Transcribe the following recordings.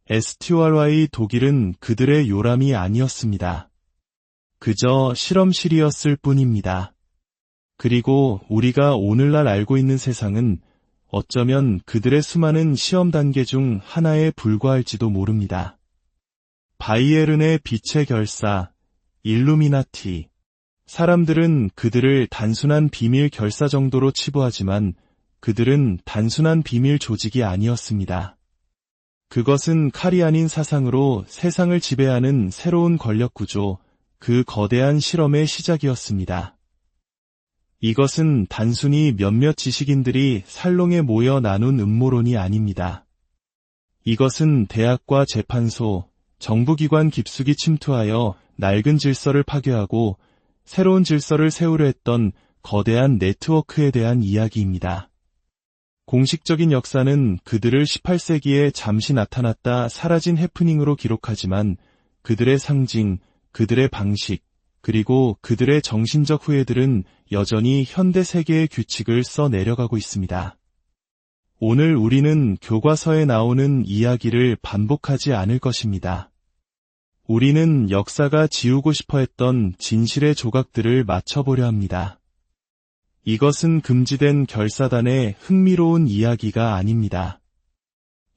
STRY 독일은 그들의 요람이 아니었습니다. 그저 실험실이었을 뿐입니다. 그리고 우리가 오늘날 알고 있는 세상은 어쩌면 그들의 수많은 시험 단계 중 하나에 불과할지도 모릅니다. 바이에른의 빛의 결사, 일루미나티. 사람들은 그들을 단순한 비밀 결사 정도로 치부하지만 그들은 단순한 비밀 조직이 아니었습니다. 그것은 칼이 아닌 사상으로 세상을 지배하는 새로운 권력 구조, 그 거대한 실험의 시작이었습니다. 이것은 단순히 몇몇 지식인들이 살롱에 모여 나눈 음모론이 아닙니다. 이것은 대학과 재판소, 정부기관 깊숙이 침투하여 낡은 질서를 파괴하고 새로운 질서를 세우려 했던 거대한 네트워크에 대한 이야기입니다. 공식적인 역사는 그들을 18세기에 잠시 나타났다 사라진 해프닝으로 기록하지만 그들의 상징, 그들의 방식, 그리고 그들의 정신적 후예들은 여전히 현대 세계의 규칙을 써 내려가고 있습니다. 오늘 우리는 교과서에 나오는 이야기를 반복하지 않을 것입니다. 우리는 역사가 지우고 싶어 했던 진실의 조각들을 맞춰보려 합니다. 이것은 금지된 결사단의 흥미로운 이야기가 아닙니다.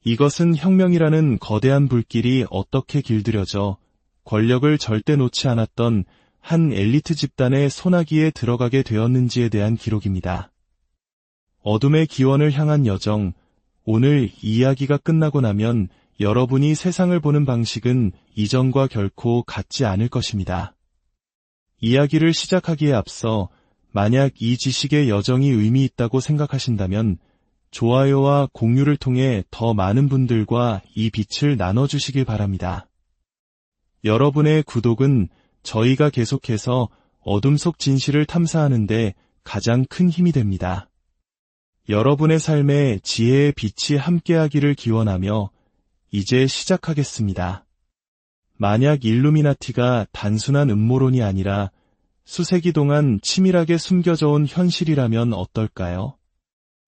이것은 혁명이라는 거대한 불길이 어떻게 길들여져 권력을 절대 놓지 않았던 한 엘리트 집단의 소나기에 들어가게 되었는지에 대한 기록입니다. 어둠의 기원을 향한 여정, 오늘 이야기가 끝나고 나면 여러분이 세상을 보는 방식은 이전과 결코 같지 않을 것입니다. 이야기를 시작하기에 앞서 만약 이 지식의 여정이 의미 있다고 생각하신다면 좋아요와 공유를 통해 더 많은 분들과 이 빛을 나눠주시길 바랍니다. 여러분의 구독은 저희가 계속해서 어둠 속 진실을 탐사하는 데 가장 큰 힘이 됩니다. 여러분의 삶에 지혜의 빛이 함께하기를 기원하며 이제 시작하겠습니다. 만약 일루미나티가 단순한 음모론이 아니라 수세기 동안 치밀하게 숨겨져 온 현실이라면 어떨까요?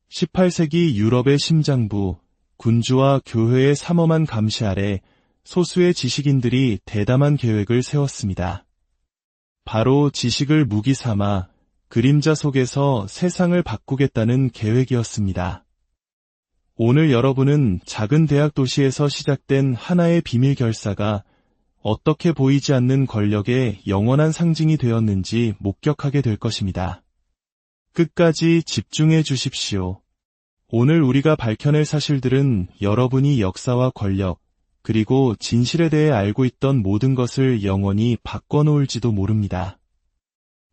18세기 유럽의 심장부, 군주와 교회의 삼엄한 감시 아래 소수의 지식인들이 대담한 계획을 세웠습니다. 바로 지식을 무기 삼아 그림자 속에서 세상을 바꾸겠다는 계획이었습니다. 오늘 여러분은 작은 대학 도시에서 시작된 하나의 비밀 결사가 어떻게 보이지 않는 권력의 영원한 상징이 되었는지 목격하게 될 것입니다. 끝까지 집중해 주십시오. 오늘 우리가 밝혀낼 사실들은 여러분이 역사와 권력, 그리고 진실에 대해 알고 있던 모든 것을 영원히 바꿔놓을지도 모릅니다.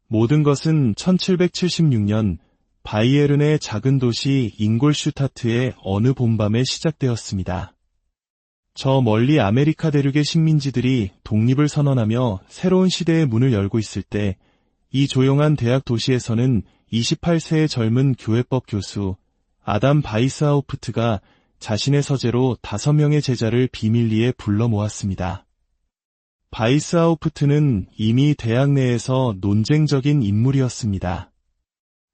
모든 것은 1776년 바이에른의 작은 도시 잉골슈타트의 어느 봄밤에 시작되었습니다. 저 멀리 아메리카 대륙의 식민지들이 독립을 선언하며 새로운 시대의 문을 열고 있을 때 이 조용한 대학 도시에서는 28세의 젊은 교회법 교수 아담 바이스하우프트가 자신의 서재로 5명의 제자를 비밀리에 불러 모았습니다. 바이스하우프트는 이미 대학 내에서 논쟁적인 인물이었습니다.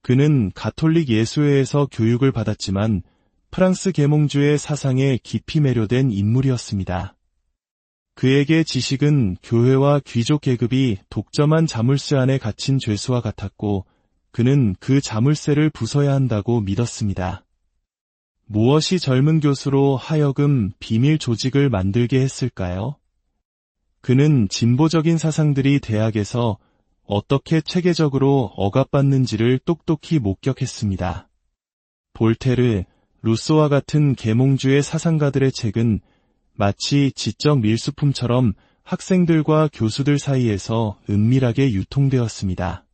그는 가톨릭 예수회에서 교육을 받았지만 프랑스 계몽주의 사상에 깊이 매료된 인물이었습니다. 그에게 지식은 교회와 귀족 계급이 독점한 자물쇠 안에 갇힌 죄수와 같았고 그는 그 자물쇠를 부숴야 한다고 믿었습니다. 무엇이 젊은 교수로 하여금 비밀 조직을 만들게 했을까요? 그는 진보적인 사상들이 대학에서 어떻게 체계적으로 억압받는지를 똑똑히 목격했습니다. 볼테르, 루소와 같은 계몽주의 사상가들의 책은 마치 지적 밀수품처럼 학생들과 교수들 사이에서 은밀하게 유통되었습니다.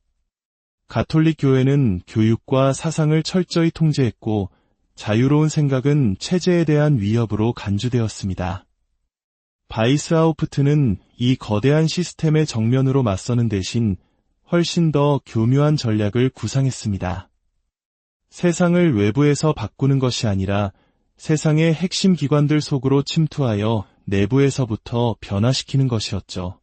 가톨릭 교회는 교육과 사상을 철저히 통제했고 자유로운 생각은 체제에 대한 위협으로 간주되었습니다. 바이스하우프트는 이 거대한 시스템의 정면으로 맞서는 대신 훨씬 더 교묘한 전략을 구상했습니다. 세상을 외부에서 바꾸는 것이 아니라 세상의 핵심 기관들 속으로 침투하여 내부에서부터 변화시키는 것이었죠.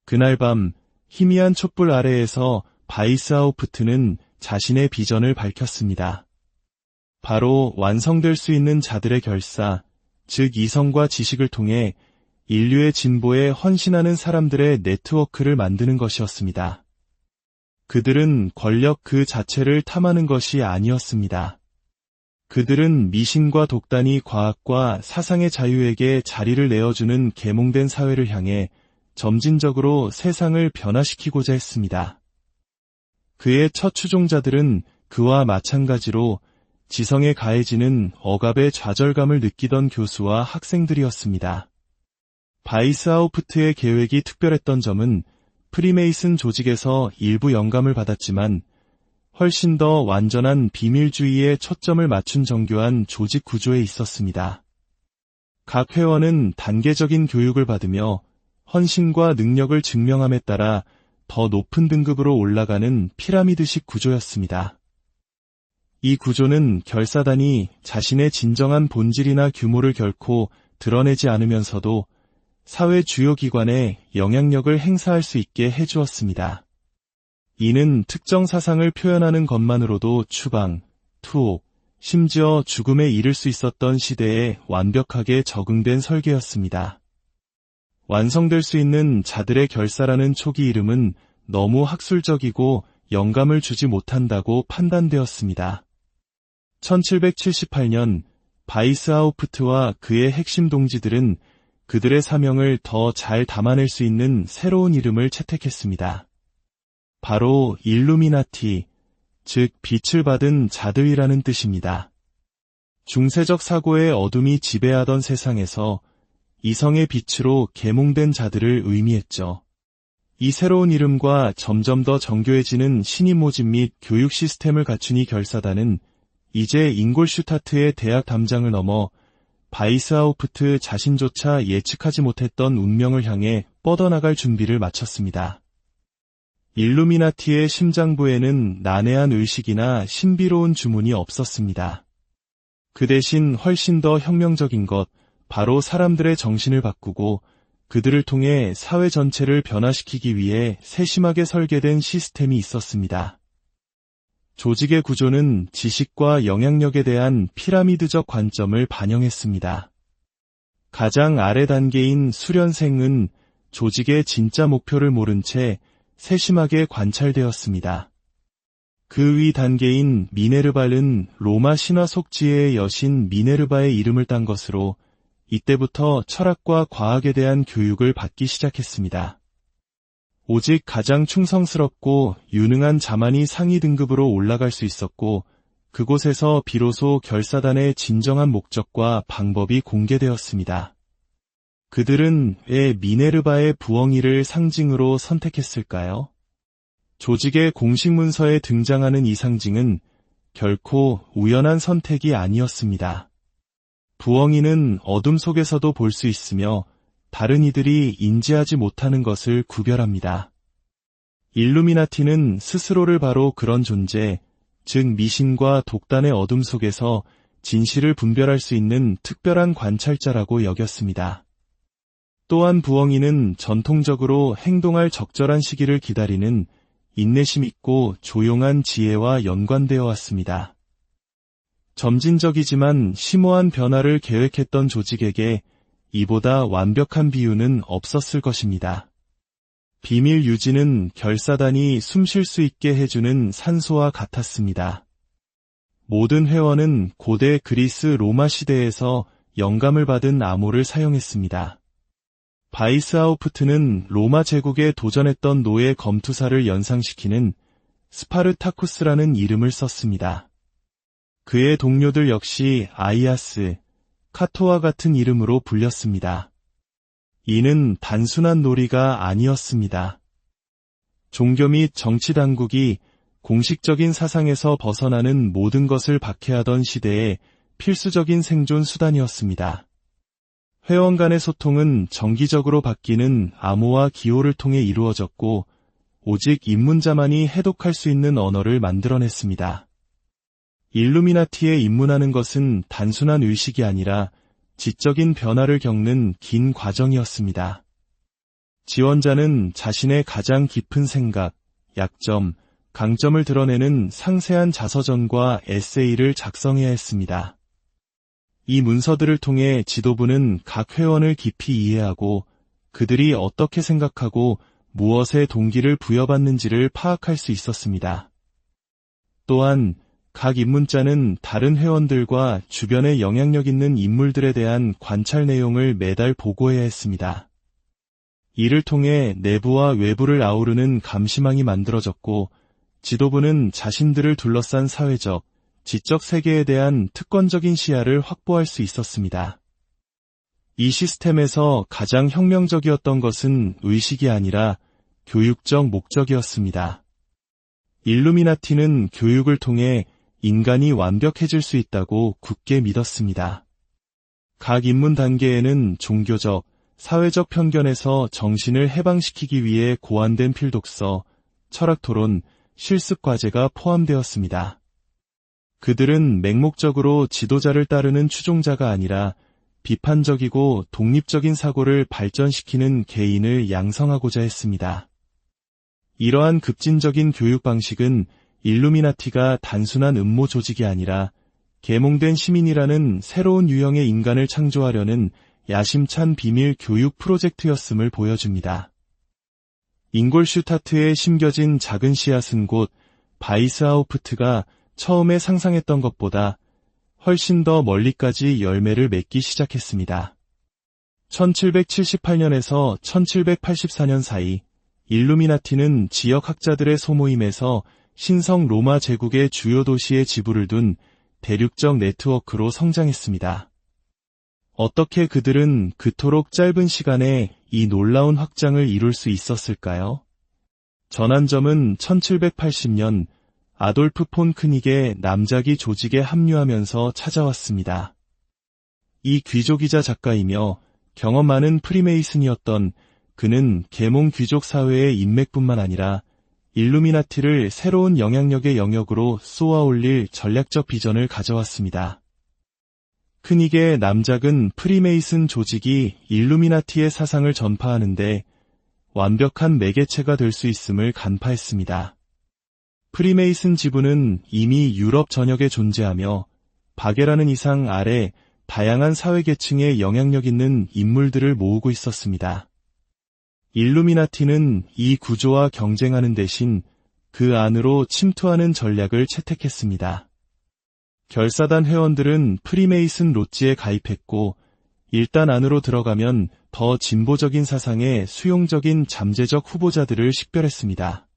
그날 밤 희미한 촛불 아래에서 바이스하우프트는 자신의 비전을 밝혔습니다. 바로 완성될 수 있는 자들의 결사, 즉 이성과 지식을 통해 인류의 진보에 헌신하는 사람들의 네트워크를 만드는 것이었습니다. 그들은 권력 그 자체를 탐하는 것이 아니었습니다. 그들은 미신과 독단이 과학과 사상의 자유에게 자리를 내어주는 계몽된 사회를 향해 점진적으로 세상을 변화시키고자 했습니다. 그의 첫 추종자들은 그와 마찬가지로 지성에 가해지는 억압의 좌절감을 느끼던 교수와 학생들이었습니다. 바이스하우프트의 계획이 특별했던 점은 프리메이슨 조직에서 일부 영감을 받았지만 훨씬 더 완전한 비밀주의에 초점을 맞춘 정교한 조직 구조에 있었습니다. 각 회원은 단계적인 교육을 받으며 헌신과 능력을 증명함에 따라 더 높은 등급으로 올라가는 피라미드식 구조였습니다. 이 구조는 결사단이 자신의 진정한 본질이나 규모를 결코 드러내지 않으면서도 사회 주요 기관에 영향력을 행사할 수 있게 해주었습니다. 이는 특정 사상을 표현하는 것만으로도 추방, 투옥, 심지어 죽음에 이를 수 있었던 시대에 완벽하게 적응된 설계였습니다. 완성될 수 있는 자들의 결사라는 초기 이름은 너무 학술적이고 영감을 주지 못한다고 판단되었습니다. 1778년 바이스하우프트와 그의 핵심 동지들은 그들의 사명을 더 잘 담아낼 수 있는 새로운 이름을 채택했습니다. 바로 일루미나티, 즉 빛을 받은 자들이라는 뜻입니다. 중세적 사고의 어둠이 지배하던 세상에서 이성의 빛으로 계몽된 자들을 의미했죠. 이 새로운 이름과 점점 더 정교해지는 신임 모집 및 교육 시스템을 갖춘 이 결사단은 이제 잉골슈타트의 대학 담장을 넘어 바이스하우프트 자신조차 예측하지 못했던 운명을 향해 뻗어나갈 준비를 마쳤습니다. 일루미나티의 심장부에는 난해한 의식이나 신비로운 주문이 없었습니다. 그 대신 훨씬 더 혁명적인 것, 바로 사람들의 정신을 바꾸고 그들을 통해 사회 전체를 변화시키기 위해 세심하게 설계된 시스템이 있었습니다. 조직의 구조는 지식과 영향력에 대한 피라미드적 관점을 반영했습니다. 가장 아래 단계인 수련생은 조직의 진짜 목표를 모른 채 세심하게 관찰되었습니다. 그 위 단계인 미네르발은 로마 신화 속지의 여신 미네르바의 이름을 딴 것으로 이때부터 철학과 과학에 대한 교육을 받기 시작했습니다. 오직 가장 충성스럽고 유능한 자만이 상위 등급으로 올라갈 수 있었고 그곳에서 비로소 결사단의 진정한 목적과 방법이 공개되었습니다. 그들은 왜 미네르바의 부엉이를 상징으로 선택했을까요? 조직의 공식 문서에 등장하는 이 상징은 결코 우연한 선택이 아니었습니다. 부엉이는 어둠 속에서도 볼 수 있으며 다른 이들이 인지하지 못하는 것을 구별합니다. 일루미나티는 스스로를 바로 그런 존재, 즉 미신과 독단의 어둠 속에서 진실을 분별할 수 있는 특별한 관찰자라고 여겼습니다. 또한 부엉이는 전통적으로 행동할 적절한 시기를 기다리는 인내심 있고 조용한 지혜와 연관되어 왔습니다. 점진적이지만 심오한 변화를 계획했던 조직에게 이보다 완벽한 비유는 없었을 것입니다. 비밀 유지는 결사단이 숨 쉴 수 있게 해주는 산소와 같았습니다. 모든 회원은 고대 그리스 로마 시대에서 영감을 받은 암호를 사용했습니다. 바이스하우프트는 로마 제국에 도전했던 노예 검투사를 연상시키는 스파르타쿠스라는 이름을 썼습니다. 그의 동료들 역시 아이아스, 카토와 같은 이름으로 불렸습니다. 이는 단순한 놀이가 아니었습니다. 종교 및 정치 당국이 공식적인 사상에서 벗어나는 모든 것을 박해하던 시대에 필수적인 생존 수단이었습니다. 회원 간의 소통은 정기적으로 바뀌는 암호와 기호를 통해 이루어졌고 오직 입문자만이 해독할 수 있는 언어를 만들어냈습니다. 일루미나티에 입문하는 것은 단순한 의식이 아니라 지적인 변화를 겪는 긴 과정이었습니다. 지원자는 자신의 가장 깊은 생각, 약점, 강점을 드러내는 상세한 자서전과 에세이를 작성해야 했습니다. 이 문서들을 통해 지도부는 각 회원을 깊이 이해하고 그들이 어떻게 생각하고 무엇에 동기를 부여받는지를 파악할 수 있었습니다. 또한 각 입문자는 다른 회원들과 주변에 영향력 있는 인물들에 대한 관찰 내용을 매달 보고해야 했습니다. 이를 통해 내부와 외부를 아우르는 감시망이 만들어졌고 지도부는 자신들을 둘러싼 사회적, 지적 세계에 대한 특권적인 시야를 확보할 수 있었습니다. 이 시스템에서 가장 혁명적이었던 것은 의식이 아니라 교육적 목적이었습니다. 일루미나티는 교육을 통해 인간이 완벽해질 수 있다고 굳게 믿었습니다. 각 입문 단계에는 종교적, 사회적 편견에서 정신을 해방시키기 위해 고안된 필독서, 철학토론, 실습과제가 포함되었습니다. 그들은 맹목적으로 지도자를 따르는 추종자가 아니라 비판적이고 독립적인 사고를 발전시키는 개인을 양성하고자 했습니다. 이러한 급진적인 교육 방식은 일루미나티가 단순한 음모 조직이 아니라 계몽된 시민이라는 새로운 유형의 인간을 창조하려는 야심찬 비밀 교육 프로젝트였음을 보여줍니다. 잉골슈타트에 심겨진 작은 씨앗은 곧 바이스하우프트가 처음에 상상했던 것보다 훨씬 더 멀리까지 열매를 맺기 시작했습니다. 1778년에서 1784년 사이 일루미나티는 지역 학자들의 소모임에서 신성 로마 제국의 주요 도시에 지부를 둔 대륙적 네트워크로 성장했습니다. 어떻게 그들은 그토록 짧은 시간에 이 놀라운 확장을 이룰 수 있었을까요? 전환점은 1780년 아돌프 폰 크닉의 남자기 조직에 합류하면서 찾아왔습니다. 이 귀족이자 작가이며 경험 많은 프리메이슨이었던 그는 계몽 귀족 사회의 인맥뿐만 아니라 일루미나티를 새로운 영향력의 영역으로 쏘아올릴 전략적 비전을 가져왔습니다. 크닉의 남작은 프리메이슨 조직이 일루미나티의 사상을 전파하는데 완벽한 매개체가 될 수 있음을 간파했습니다. 프리메이슨 지부는 이미 유럽 전역에 존재하며 바게라는 이상 아래 다양한 사회계층의 영향력 있는 인물들을 모으고 있었습니다. 일루미나티는 이 구조와 경쟁하는 대신 그 안으로 침투하는 전략을 채택했습니다. 결사단 회원들은 프리메이슨 로지에 가입했고 일단 안으로 들어가면 더 진보적인 사상의 수용적인 잠재적 후보자들을 식별했습니다.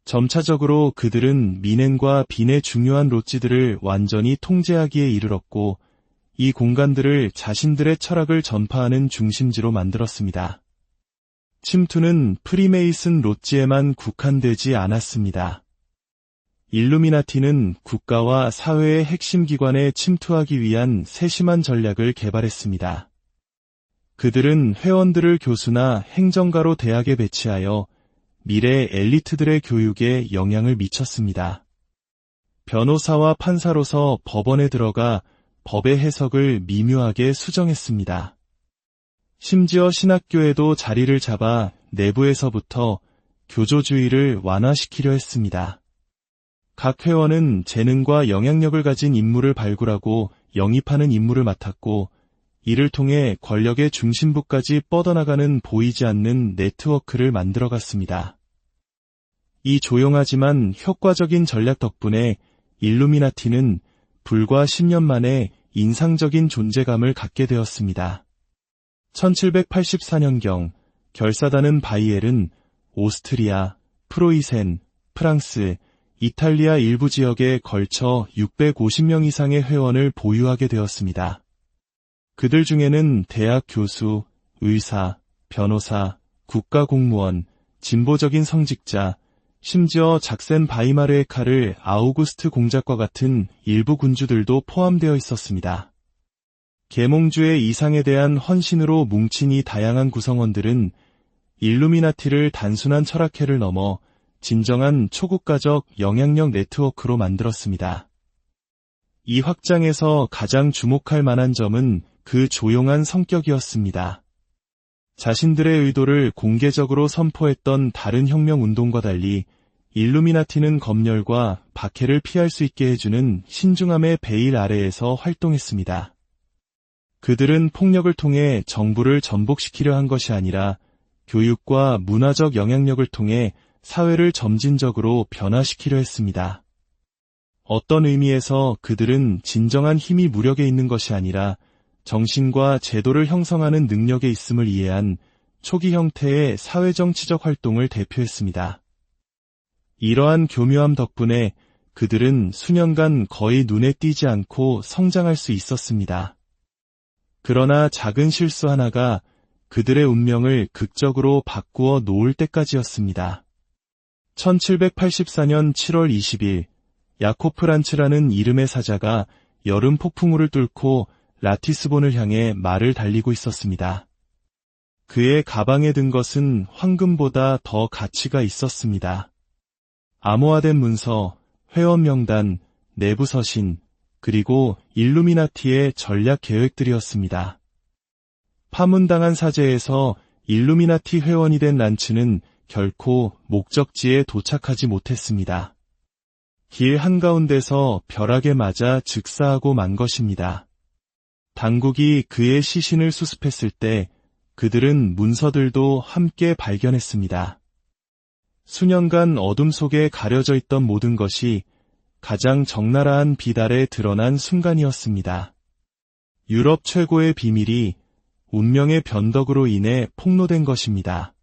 점차적으로 그들은 미넨과 빈의 중요한 로지들을 완전히 통제하기에 이르렀고 이 공간들을 자신들의 철학을 전파하는 중심지로 만들었습니다. 침투는 프리메이슨 로지에만 국한되지 않았습니다. 일루미나티는 국가와 사회의 핵심 기관에 침투하기 위한 세심한 전략을 개발했습니다. 그들은 회원들을 교수나 행정가로 대학에 배치하여 미래 엘리트들의 교육에 영향을 미쳤습니다. 변호사와 판사로서 법원에 들어가 법의 해석을 미묘하게 수정했습니다. 심지어 신학교에도 자리를 잡아 내부에서부터 교조주의를 완화시키려 했습니다. 각 회원은 재능과 영향력을 가진 인물을 발굴하고 영입하는 임무를 맡았고 이를 통해 권력의 중심부까지 뻗어나가는 보이지 않는 네트워크를 만들어갔습니다. 이 조용하지만 효과적인 전략 덕분에 일루미나티는 불과 10년 만에 인상적인 존재감을 갖게 되었습니다. 1784년경 결사단은 바이엘은 오스트리아, 프로이센, 프랑스, 이탈리아 일부 지역에 걸쳐 650명 이상의 회원을 보유하게 되었습니다. 그들 중에는 대학 교수, 의사, 변호사, 국가공무원, 진보적인 성직자, 심지어 작센 바이마르의 카를 아우구스트 공작과 같은 일부 군주들도 포함되어 있었습니다. 계몽주의 이상에 대한 헌신으로 뭉친 이 다양한 구성원들은 일루미나티를 단순한 철학회를 넘어 진정한 초국가적 영향력 네트워크로 만들었습니다. 이 확장에서 가장 주목할 만한 점은 그 조용한 성격이었습니다. 자신들의 의도를 공개적으로 선포했던 다른 혁명운동과 달리 일루미나티는 검열과 박해를 피할 수 있게 해주는 신중함의 베일 아래에서 활동했습니다. 그들은 폭력을 통해 정부를 전복시키려 한 것이 아니라 교육과 문화적 영향력을 통해 사회를 점진적으로 변화시키려 했습니다. 어떤 의미에서 그들은 진정한 힘이 무력에 있는 것이 아니라 정신과 제도를 형성하는 능력에 있음을 이해한 초기 형태의 사회정치적 활동을 대표했습니다. 이러한 교묘함 덕분에 그들은 수년간 거의 눈에 띄지 않고 성장할 수 있었습니다. 그러나 작은 실수 하나가 그들의 운명을 극적으로 바꾸어 놓을 때까지였습니다. 1784년 7월 20일, 야코프 란츠라는 이름의 사자가 여름 폭풍우를 뚫고 라티스본을 향해 말을 달리고 있었습니다. 그의 가방에 든 것은 황금보다 더 가치가 있었습니다. 암호화된 문서, 회원 명단, 내부 서신, 그리고 일루미나티의 전략 계획들이었습니다. 파문당한 사제에서 일루미나티 회원이 된 란츠는 결코 목적지에 도착하지 못했습니다. 길 한가운데서 벼락에 맞아 즉사하고 만 것입니다. 당국이 그의 시신을 수습했을 때 그들은 문서들도 함께 발견했습니다. 수년간 어둠 속에 가려져 있던 모든 것이 가장 적나라한 빛 아래 드러난 순간이었습니다. 유럽 최고의 비밀이 운명의 변덕으로 인해 폭로된 것입니다.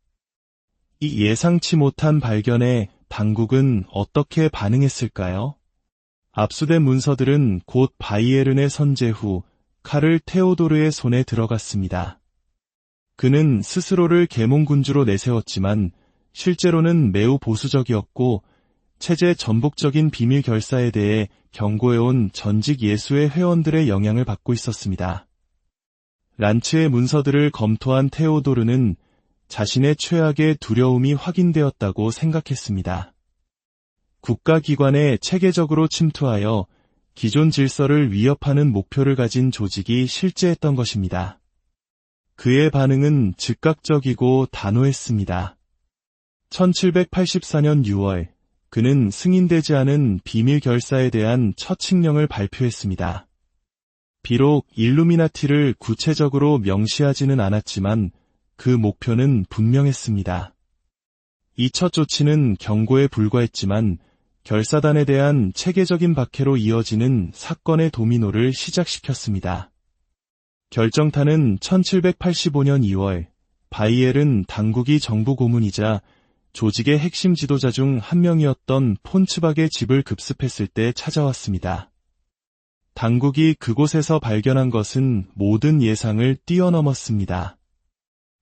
이 예상치 못한 발견에 당국은 어떻게 반응했을까요? 압수된 문서들은 곧 바이에른의 선제 후 카를 테오도르의 손에 들어갔습니다. 그는 스스로를 계몽군주로 내세웠지만 실제로는 매우 보수적이었고 체제 전복적인 비밀 결사에 대해 경고해온 전직 예수의 회원들의 영향을 받고 있었습니다. 란츠의 문서들을 검토한 테오도르는 자신의 최악의 두려움이 확인되었다고 생각했습니다. 국가기관에 체계적으로 침투하여 기존 질서를 위협하는 목표를 가진 조직이 실제했던 것입니다. 그의 반응은 즉각적이고 단호했습니다. 1784년 6월, 그는 승인되지 않은 비밀 결사에 대한 첫 칙령을 발표했습니다. 비록 일루미나티를 구체적으로 명시하지는 않았지만 그 목표는 분명했습니다. 이 첫 조치는 경고에 불과했지만 결사단에 대한 체계적인 박해로 이어지는 사건의 도미노를 시작시켰습니다. 결정타는 1785년 2월, 바이엘은 당국이 정부 고문이자 조직의 핵심 지도자 중 한 명이었던 폰츠박의 집을 급습했을 때 찾아왔습니다. 당국이 그곳에서 발견한 것은 모든 예상을 뛰어넘었습니다.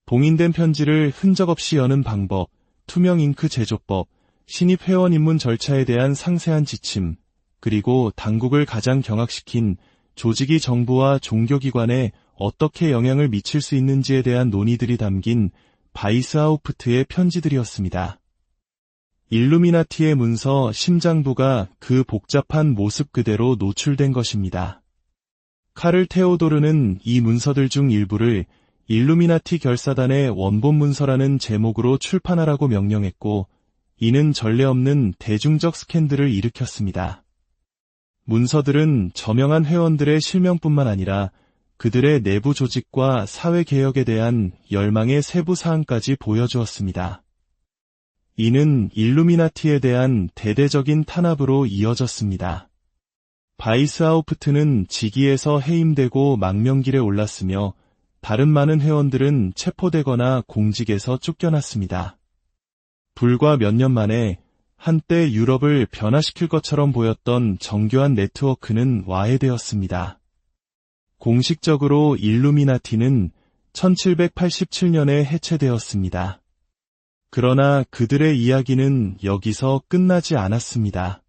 봉인된 편지를 흔적 없이 여는 방법, 투명 잉크 제조법, 신입 회원 입문 절차에 대한 상세한 지침, 그리고 당국을 가장 경악시킨 조직이 정부와 종교기관에 어떻게 영향을 미칠 수 있는지에 대한 논의들이 담긴 바이스하우프트의 편지들이었습니다. 일루미나티의 문서 심장부가 그 복잡한 모습 그대로 노출된 것입니다. 카를 테오도르는 이 문서들 중 일부를 일루미나티 결사단의 원본 문서라는 제목으로 출판하라고 명령했고, 이는 전례 없는 대중적 스캔들을 일으켰습니다. 문서들은 저명한 회원들의 실명뿐만 아니라 그들의 내부 조직과 사회개혁에 대한 열망의 세부 사항까지 보여주었습니다. 이는 일루미나티에 대한 대대적인 탄압으로 이어졌습니다. 바이스하우프트는 직위에서 해임되고 망명길에 올랐으며 다른 많은 회원들은 체포되거나 공직에서 쫓겨났습니다. 불과 몇 년 만에 한때 유럽을 변화시킬 것처럼 보였던 정교한 네트워크는 와해되었습니다. 공식적으로 일루미나티는 1787년에 해체되었습니다. 그러나 그들의 이야기는 여기서 끝나지 않았습니다.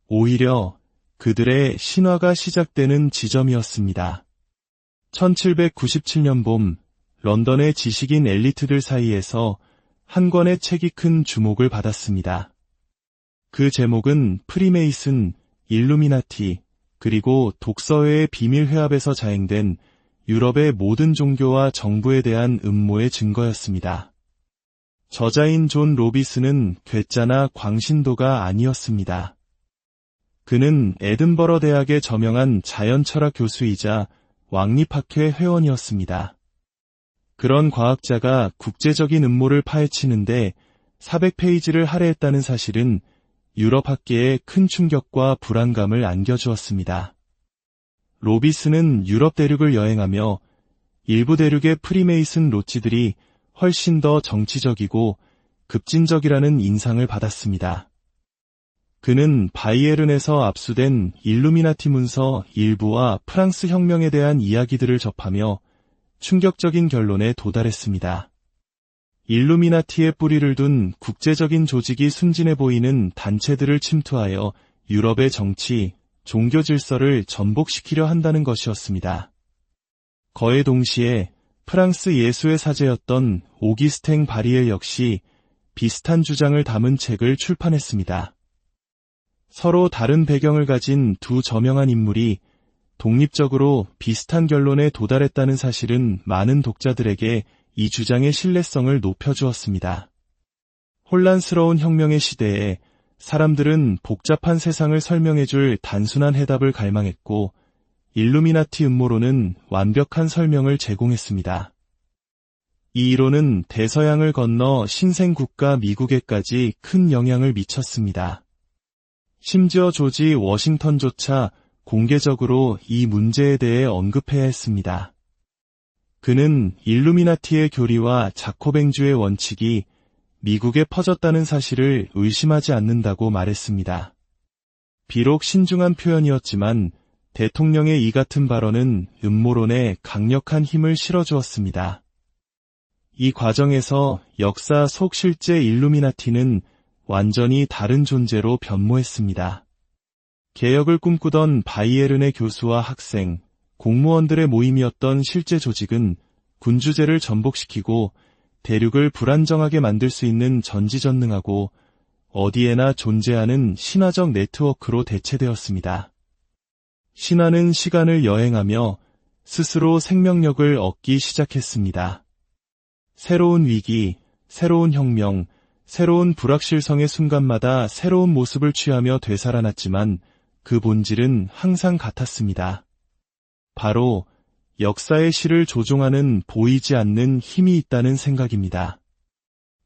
오히려 그들의 신화가 시작되는 지점이었습니다. 1797년 봄, 런던의 지식인 엘리트들 사이에서 한 권의 책이 큰 주목을 받았습니다. 그 제목은 프리메이슨, 일루미나티, 그리고 독서회의 비밀 회합에서 자행된 유럽의 모든 종교와 정부에 대한 음모의 증거였습니다. 저자인 존 로비스는 괴짜나 광신도가 아니었습니다. 그는 에든버러 대학의 저명한 자연철학 교수이자 왕립학회 회원이었습니다. 그런 과학자가 국제적인 음모를 파헤치는데 400페이지를 할애했다는 사실은 유럽 학계에 큰 충격과 불안감을 안겨주었습니다. 로비스는 유럽 대륙을 여행하며 일부 대륙의 프리메이슨 로치들이 훨씬 더 정치적이고 급진적이라는 인상을 받았습니다. 그는 바이에른에서 압수된 일루미나티 문서 일부와 프랑스 혁명에 대한 이야기들을 접하며 충격적인 결론에 도달했습니다. 일루미나티의 뿌리를 둔 국제적인 조직이 순진해 보이는 단체들을 침투하여 유럽의 정치, 종교 질서를 전복시키려 한다는 것이었습니다. 거의 동시에 프랑스 예수의 사제였던 오기스탱 바리엘 역시 비슷한 주장을 담은 책을 출판했습니다. 서로 다른 배경을 가진 두 저명한 인물이 독립적으로 비슷한 결론에 도달했다는 사실은 많은 독자들에게 이 주장의 신뢰성을 높여주었습니다. 혼란스러운 혁명의 시대에 사람들은 복잡한 세상을 설명해줄 단순한 해답을 갈망했고 일루미나티 음모론은 완벽한 설명을 제공했습니다. 이 이론은 대서양을 건너 신생국가 미국에까지 큰 영향을 미쳤습니다. 심지어 조지 워싱턴조차 공개적으로 이 문제에 대해 언급해야 했습니다. 그는 일루미나티의 교리와 자코뱅주의 원칙이 미국에 퍼졌다는 사실을 의심하지 않는다고 말했습니다. 비록 신중한 표현이었지만 대통령의 이 같은 발언은 음모론에 강력한 힘을 실어주었습니다. 이 과정에서 역사 속 실제 일루미나티는 완전히 다른 존재로 변모했습니다. 개혁을 꿈꾸던 바이에른의 교수와 학생, 공무원들의 모임이었던 실제 조직은 군주제를 전복시키고 대륙을 불안정하게 만들 수 있는 전지전능하고 어디에나 존재하는 신화적 네트워크로 대체되었습니다. 신화는 시간을 여행하며 스스로 생명력을 얻기 시작했습니다. 새로운 위기, 새로운 혁명, 새로운 불확실성의 순간마다 새로운 모습을 취하며 되살아났지만 그 본질은 항상 같았습니다. 바로 역사의 실을 조종하는 보이지 않는 힘이 있다는 생각입니다.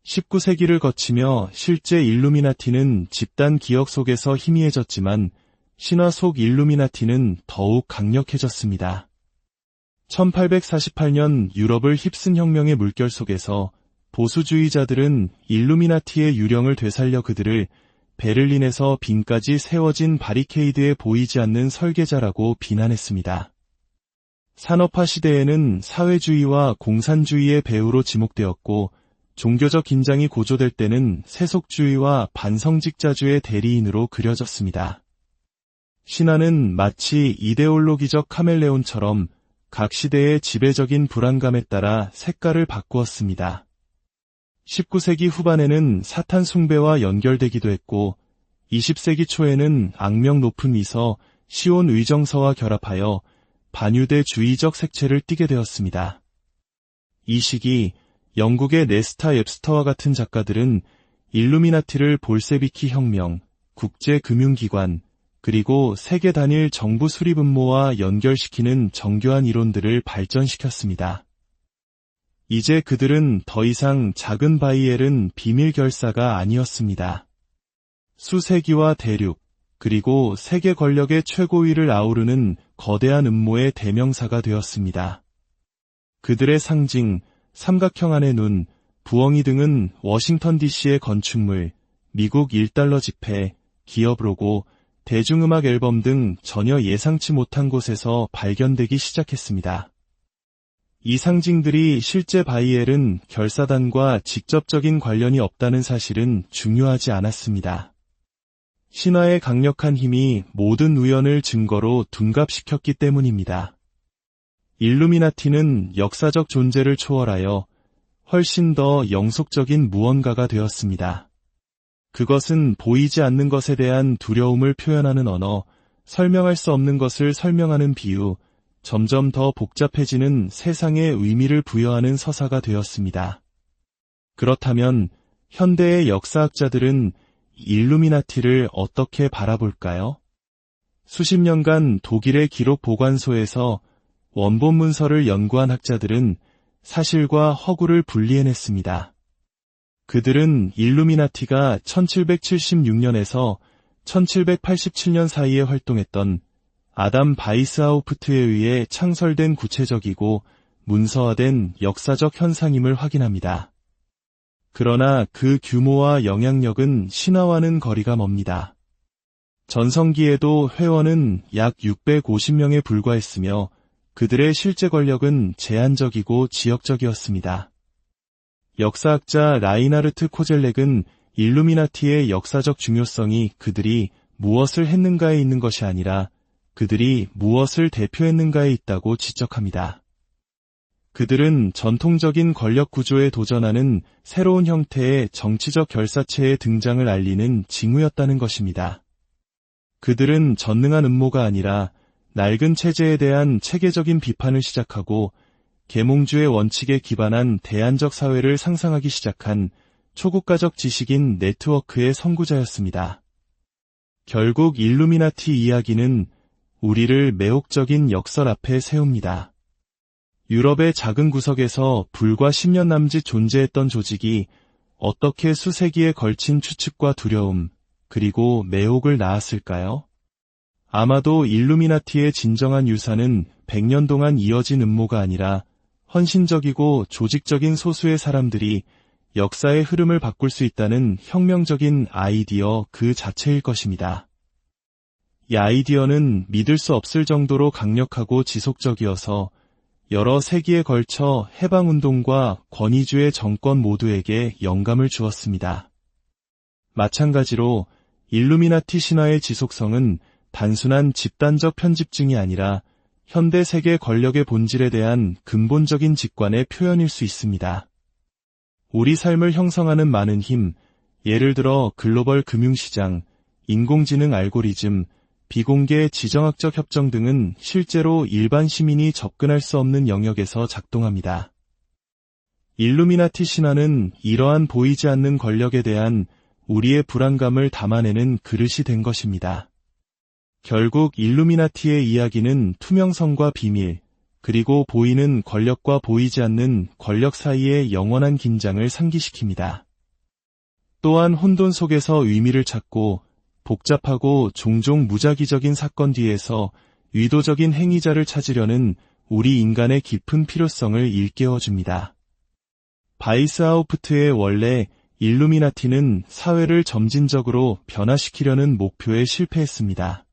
19세기를 거치며 실제 일루미나티는 집단 기억 속에서 희미해졌지만 신화 속 일루미나티는 더욱 강력해졌습니다. 1848년 유럽을 휩쓴 혁명의 물결 속에서 보수주의자들은 일루미나티의 유령을 되살려 그들을 베를린에서 빈까지 세워진 바리케이드에 보이지 않는 설계자라고 비난했습니다. 산업화 시대에는 사회주의와 공산주의의 배후로 지목되었고 종교적 긴장이 고조될 때는 세속주의와 반성직자주의 대리인으로 그려졌습니다. 신화는 마치 이데올로기적 카멜레온처럼 각 시대의 지배적인 불안감에 따라 색깔을 바꾸었습니다. 19세기 후반에는 사탄 숭배와 연결되기도 했고 20세기 초에는 악명 높은 위서 시온 의정서와 결합하여 반유대주의적 색채를 띠게 되었습니다. 이 시기 영국의 네스타 옙스터와 같은 작가들은 일루미나티를 볼세비키 혁명, 국제금융기관, 그리고 세계 단일 정부 수립 음모와 연결시키는 정교한 이론들을 발전시켰습니다. 이제 그들은 더 이상 작은 바이엘은 비밀 결사가 아니었습니다. 수세기와 대륙, 그리고 세계 권력의 최고위를 아우르는 거대한 음모의 대명사가 되었습니다. 그들의 상징, 삼각형 안의 눈, 부엉이 등은 워싱턴 DC의 건축물, 미국 1달러 지폐, 기업 로고, 대중음악 앨범 등 전혀 예상치 못한 곳에서 발견되기 시작했습니다. 이 상징들이 실제 바이엘은 결사단과 직접적인 관련이 없다는 사실은 중요하지 않았습니다. 신화의 강력한 힘이 모든 우연을 증거로 둔갑시켰기 때문입니다. 일루미나티는 역사적 존재를 초월하여 훨씬 더 영속적인 무언가가 되었습니다. 그것은 보이지 않는 것에 대한 두려움을 표현하는 언어, 설명할 수 없는 것을 설명하는 비유, 점점 더 복잡해지는 세상에 의미를 부여하는 서사가 되었습니다. 그렇다면 현대의 역사학자들은 일루미나티를 어떻게 바라볼까요? 수십 년간 독일의 기록 보관소에서 원본 문서를 연구한 학자들은 사실과 허구를 분리해냈습니다. 그들은 일루미나티가 1776년에서 1787년 사이에 활동했던 아담 바이스하우프트에 의해 창설된 구체적이고 문서화된 역사적 현상임을 확인합니다. 그러나 그 규모와 영향력은 신화와는 거리가 멉니다. 전성기에도 회원은 약 650명에 불과했으며 그들의 실제 권력은 제한적이고 지역적이었습니다. 역사학자 라이나르트 코젤렉은 일루미나티의 역사적 중요성이 그들이 무엇을 했는가에 있는 것이 아니라 그들이 무엇을 대표했는가에 있다고 지적합니다. 그들은 전통적인 권력 구조에 도전하는 새로운 형태의 정치적 결사체의 등장을 알리는 징후였다는 것입니다. 그들은 전능한 음모가 아니라 낡은 체제에 대한 체계적인 비판을 시작하고 계몽주의 원칙에 기반한 대안적 사회를 상상하기 시작한 초국가적 지식인 네트워크의 선구자였습니다. 결국 일루미나티 이야기는 우리를 매혹적인 역설 앞에 세웁니다. 유럽의 작은 구석에서 불과 10년 남짓 존재했던 조직이 어떻게 수세기에 걸친 추측과 두려움, 그리고 매혹을 낳았을까요? 아마도 일루미나티의 진정한 유산은 100년 동안 이어진 음모가 아니라 헌신적이고 조직적인 소수의 사람들이 역사의 흐름을 바꿀 수 있다는 혁명적인 아이디어 그 자체일 것입니다. 이 아이디어는 믿을 수 없을 정도로 강력하고 지속적이어서 여러 세기에 걸쳐 해방운동과 권위주의 정권 모두에게 영감을 주었습니다. 마찬가지로 일루미나티 신화의 지속성은 단순한 집단적 편집증이 아니라 현대 세계 권력의 본질에 대한 근본적인 직관의 표현일 수 있습니다. 우리 삶을 형성하는 많은 힘, 예를 들어 글로벌 금융시장, 인공지능 알고리즘, 비공개 지정학적 협정 등은 실제로 일반 시민이 접근할 수 없는 영역에서 작동합니다. 일루미나티 신화는 이러한 보이지 않는 권력에 대한 우리의 불안감을 담아내는 그릇이 된 것입니다. 결국 일루미나티의 이야기는 투명성과 비밀, 그리고 보이는 권력과 보이지 않는 권력 사이의 영원한 긴장을 상기시킵니다. 또한 혼돈 속에서 의미를 찾고 복잡하고 종종 무작위적인 사건 뒤에서 의도적인 행위자를 찾으려는 우리 인간의 깊은 필요성을 일깨워줍니다. 바이스하우프트의 원래 일루미나티는 사회를 점진적으로 변화시키려는 목표에 실패했습니다.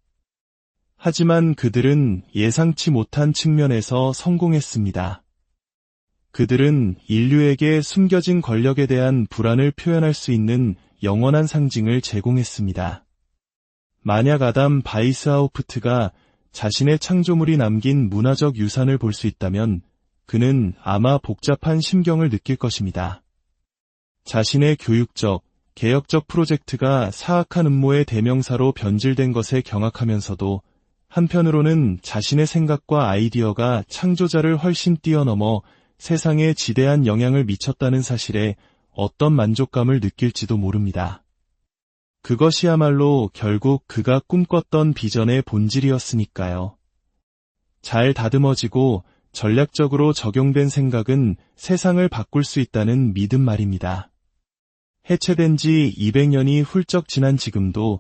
하지만 그들은 예상치 못한 측면에서 성공했습니다. 그들은 인류에게 숨겨진 권력에 대한 불안을 표현할 수 있는 영원한 상징을 제공했습니다. 만약 아담 바이스하우프트가 자신의 창조물이 남긴 문화적 유산을 볼 수 있다면 그는 아마 복잡한 심경을 느낄 것입니다. 자신의 교육적, 개혁적 프로젝트가 사악한 음모의 대명사로 변질된 것에 경악하면서도 한편으로는 자신의 생각과 아이디어가 창조자를 훨씬 뛰어넘어 세상에 지대한 영향을 미쳤다는 사실에 어떤 만족감을 느낄지도 모릅니다. 그것이야말로 결국 그가 꿈꿨던 비전의 본질이었으니까요. 잘 다듬어지고 전략적으로 적용된 생각은 세상을 바꿀 수 있다는 믿음 말입니다. 해체된 지 200년이 훌쩍 지난 지금도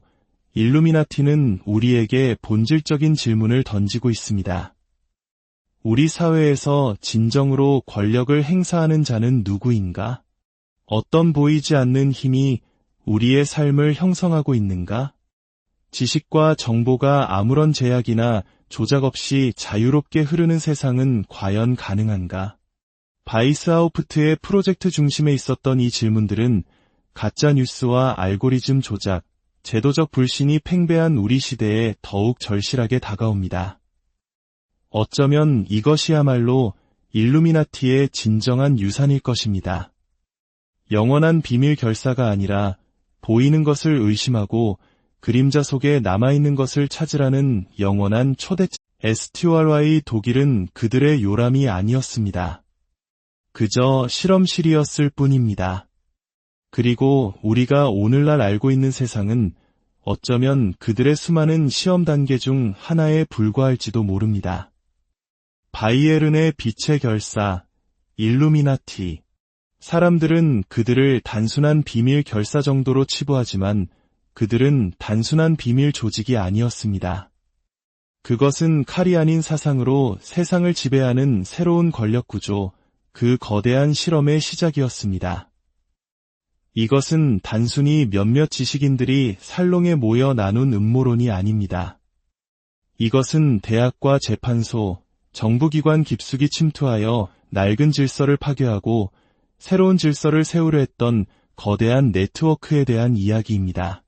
일루미나티는 우리에게 본질적인 질문을 던지고 있습니다. 우리 사회에서 진정으로 권력을 행사하는 자는 누구인가? 어떤 보이지 않는 힘이 우리의 삶을 형성하고 있는가? 지식과 정보가 아무런 제약이나 조작 없이 자유롭게 흐르는 세상은 과연 가능한가? 바이스하우프트의 프로젝트 중심에 있었던 이 질문들은 가짜뉴스와 알고리즘 조작, 제도적 불신이 팽배한 우리 시대에 더욱 절실하게 다가옵니다. 어쩌면 이것이야말로 일루미나티의 진정한 유산일 것입니다. 영원한 비밀 결사가 아니라 보이는 것을 의심하고 그림자 속에 남아있는 것을 찾으라는 영원한 초대. STRY 독일은 그들의 요람이 아니었습니다. 그저 실험실이었을 뿐입니다. 그리고 우리가 오늘날 알고 있는 세상은 어쩌면 그들의 수많은 시험 단계 중 하나에 불과할지도 모릅니다. 바이에른의 빛의 결사, 일루미나티. 사람들은 그들을 단순한 비밀 결사 정도로 치부하지만 그들은 단순한 비밀 조직이 아니었습니다. 그것은 칼이 아닌 사상으로 세상을 지배하는 새로운 권력 구조, 그 거대한 실험의 시작이었습니다. 이것은 단순히 몇몇 지식인들이 살롱에 모여 나눈 음모론이 아닙니다. 이것은 대학과 재판소, 정부기관 깊숙이 침투하여 낡은 질서를 파괴하고 새로운 질서를 세우려 했던 거대한 네트워크에 대한 이야기입니다.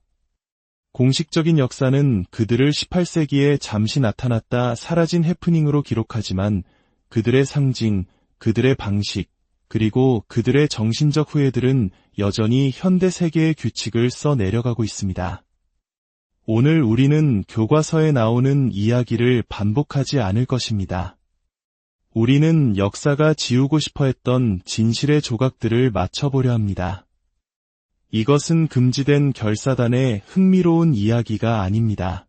공식적인 역사는 그들을 18세기에 잠시 나타났다 사라진 해프닝으로 기록하지만 그들의 상징, 그들의 방식, 그리고 그들의 정신적 후예들은 여전히 현대 세계의 규칙을 써 내려가고 있습니다. 오늘 우리는 교과서에 나오는 이야기를 반복하지 않을 것입니다. 우리는 역사가 지우고 싶어 했던 진실의 조각들을 맞춰보려 합니다. 이것은 금지된 결사단의 흥미로운 이야기가 아닙니다.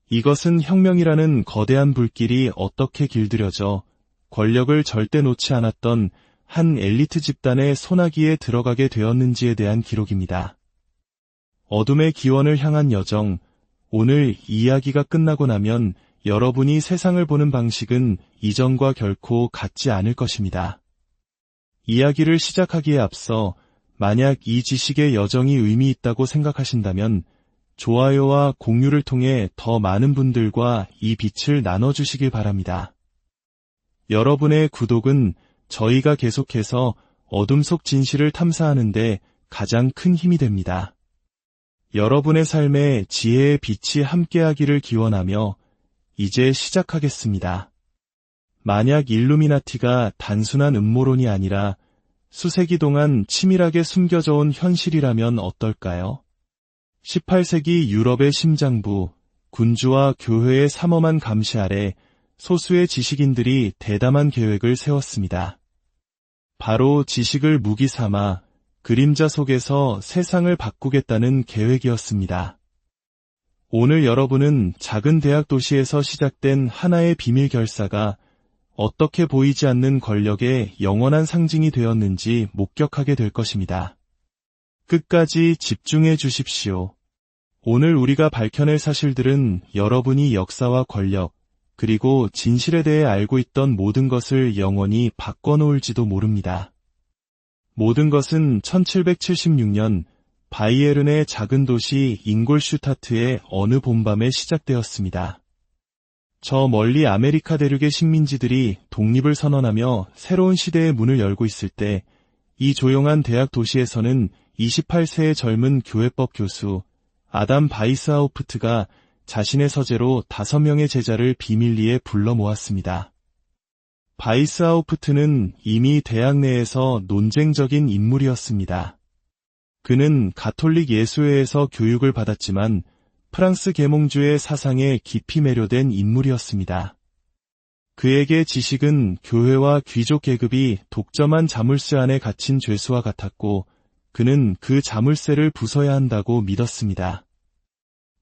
이것은 혁명이라는 거대한 불길이 어떻게 길들여져 권력을 절대 놓지 않았던 한 엘리트 집단의 소나기에 들어가게 되었는지에 대한 기록입니다. 어둠의 기원을 향한 여정, 오늘 이야기가 끝나고 나면 여러분이 세상을 보는 방식은 이전과 결코 같지 않을 것입니다. 이야기를 시작하기에 앞서 만약 이 지식의 여정이 의미 있다고 생각하신다면 좋아요와 공유를 통해 더 많은 분들과 이 빛을 나눠주시길 바랍니다. 여러분의 구독은 저희가 계속해서 어둠 속 진실을 탐사하는 데 가장 큰 힘이 됩니다. 여러분의 삶에 지혜의 빛이 함께하기를 기원하며 이제 시작하겠습니다. 만약 일루미나티가 단순한 음모론이 아니라 수세기 동안 치밀하게 숨겨져 온 현실이라면 어떨까요? 18세기 유럽의 심장부, 군주와 교회의 삼엄한 감시 아래 소수의 지식인들이 대담한 계획을 세웠습니다. 바로 지식을 무기 삼아 그림자 속에서 세상을 바꾸겠다는 계획이었습니다. 오늘 여러분은 작은 대학 도시에서 시작된 하나의 비밀 결사가 어떻게 보이지 않는 권력의 영원한 상징이 되었는지 목격하게 될 것입니다. 끝까지 집중해 주십시오. 오늘 우리가 밝혀낼 사실들은 여러분이 역사와 권력, 그리고 진실에 대해 알고 있던 모든 것을 영원히 바꿔놓을지도 모릅니다. 모든 것은 1776년 바이에른의 작은 도시 잉골슈타트의 어느 봄밤에 시작되었습니다. 저 멀리 아메리카 대륙의 식민지들이 독립을 선언하며 새로운 시대의 문을 열고 있을 때 이 조용한 대학 도시에서는 28세의 젊은 교회법 교수 아담 바이스하우프트가 자신의 서재로 5명의 제자를 비밀리에 불러 모았습니다. 바이스하우프트는 이미 대학 내에서 논쟁적인 인물이었습니다. 그는 가톨릭 예수회에서 교육을 받았지만 프랑스 계몽주의 사상에 깊이 매료된 인물이었습니다. 그에게 지식은 교회와 귀족 계급이 독점한 자물쇠 안에 갇힌 죄수와 같았고 그는 그 자물쇠를 부숴야 한다고 믿었습니다.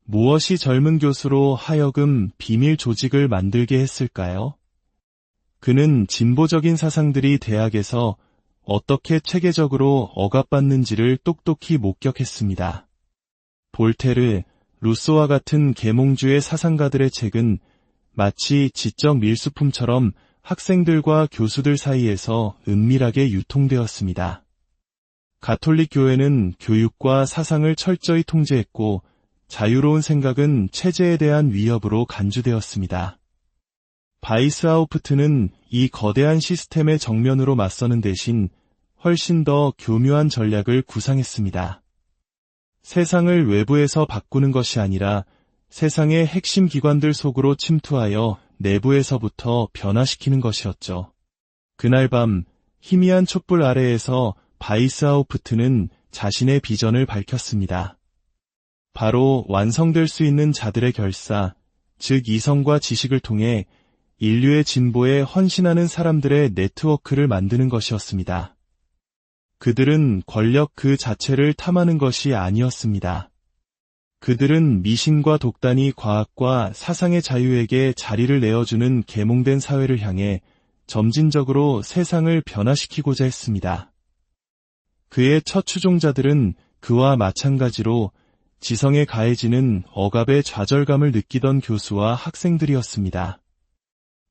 무엇이 젊은 교수로 하여금 비밀 조직을 만들게 했을까요? 그는 진보적인 사상들이 대학에서 어떻게 체계적으로 억압받는지를 똑똑히 목격했습니다. 볼테르, 루소와 같은 계몽주의 사상가들의 책은 마치 지적 밀수품처럼 학생들과 교수들 사이에서 은밀하게 유통되었습니다. 가톨릭 교회는 교육과 사상을 철저히 통제했고 자유로운 생각은 체제에 대한 위협으로 간주되었습니다. 바이스하우프트는 이 거대한 시스템의 정면으로 맞서는 대신 훨씬 더 교묘한 전략을 구상했습니다. 세상을 외부에서 바꾸는 것이 아니라 세상의 핵심 기관들 속으로 침투하여 내부에서부터 변화시키는 것이었죠. 그날 밤 희미한 촛불 아래에서 바이스하우프트는 자신의 비전을 밝혔습니다. 바로 완성될 수 있는 자들의 결사, 즉 이성과 지식을 통해 인류의 진보에 헌신하는 사람들의 네트워크를 만드는 것이었습니다. 그들은 권력 그 자체를 탐하는 것이 아니었습니다. 그들은 미신과 독단이 과학과 사상의 자유에게 자리를 내어주는 계몽된 사회를 향해 점진적으로 세상을 변화시키고자 했습니다. 그의 첫 추종자들은 그와 마찬가지로 지성에 가해지는 억압의 좌절감을 느끼던 교수와 학생들이었습니다.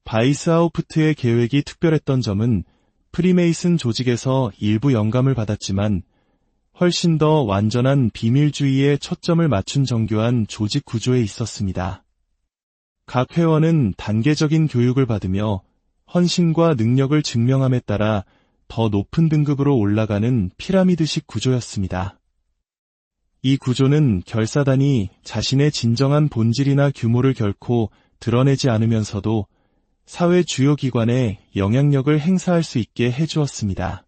바이스하우프트의 계획이 특별했던 점은 프리메이슨 조직에서 일부 영감을 받았지만 훨씬 더 완전한 비밀주의에 초점을 맞춘 정교한 조직 구조에 있었습니다. 각 회원은 단계적인 교육을 받으며 헌신과 능력을 증명함에 따라 더 높은 등급으로 올라가는 피라미드식 구조였습니다. 이 구조는 결사단이 자신의 진정한 본질이나 규모를 결코 드러내지 않으면서도 사회 주요 기관에 영향력을 행사할 수 있게 해주었습니다.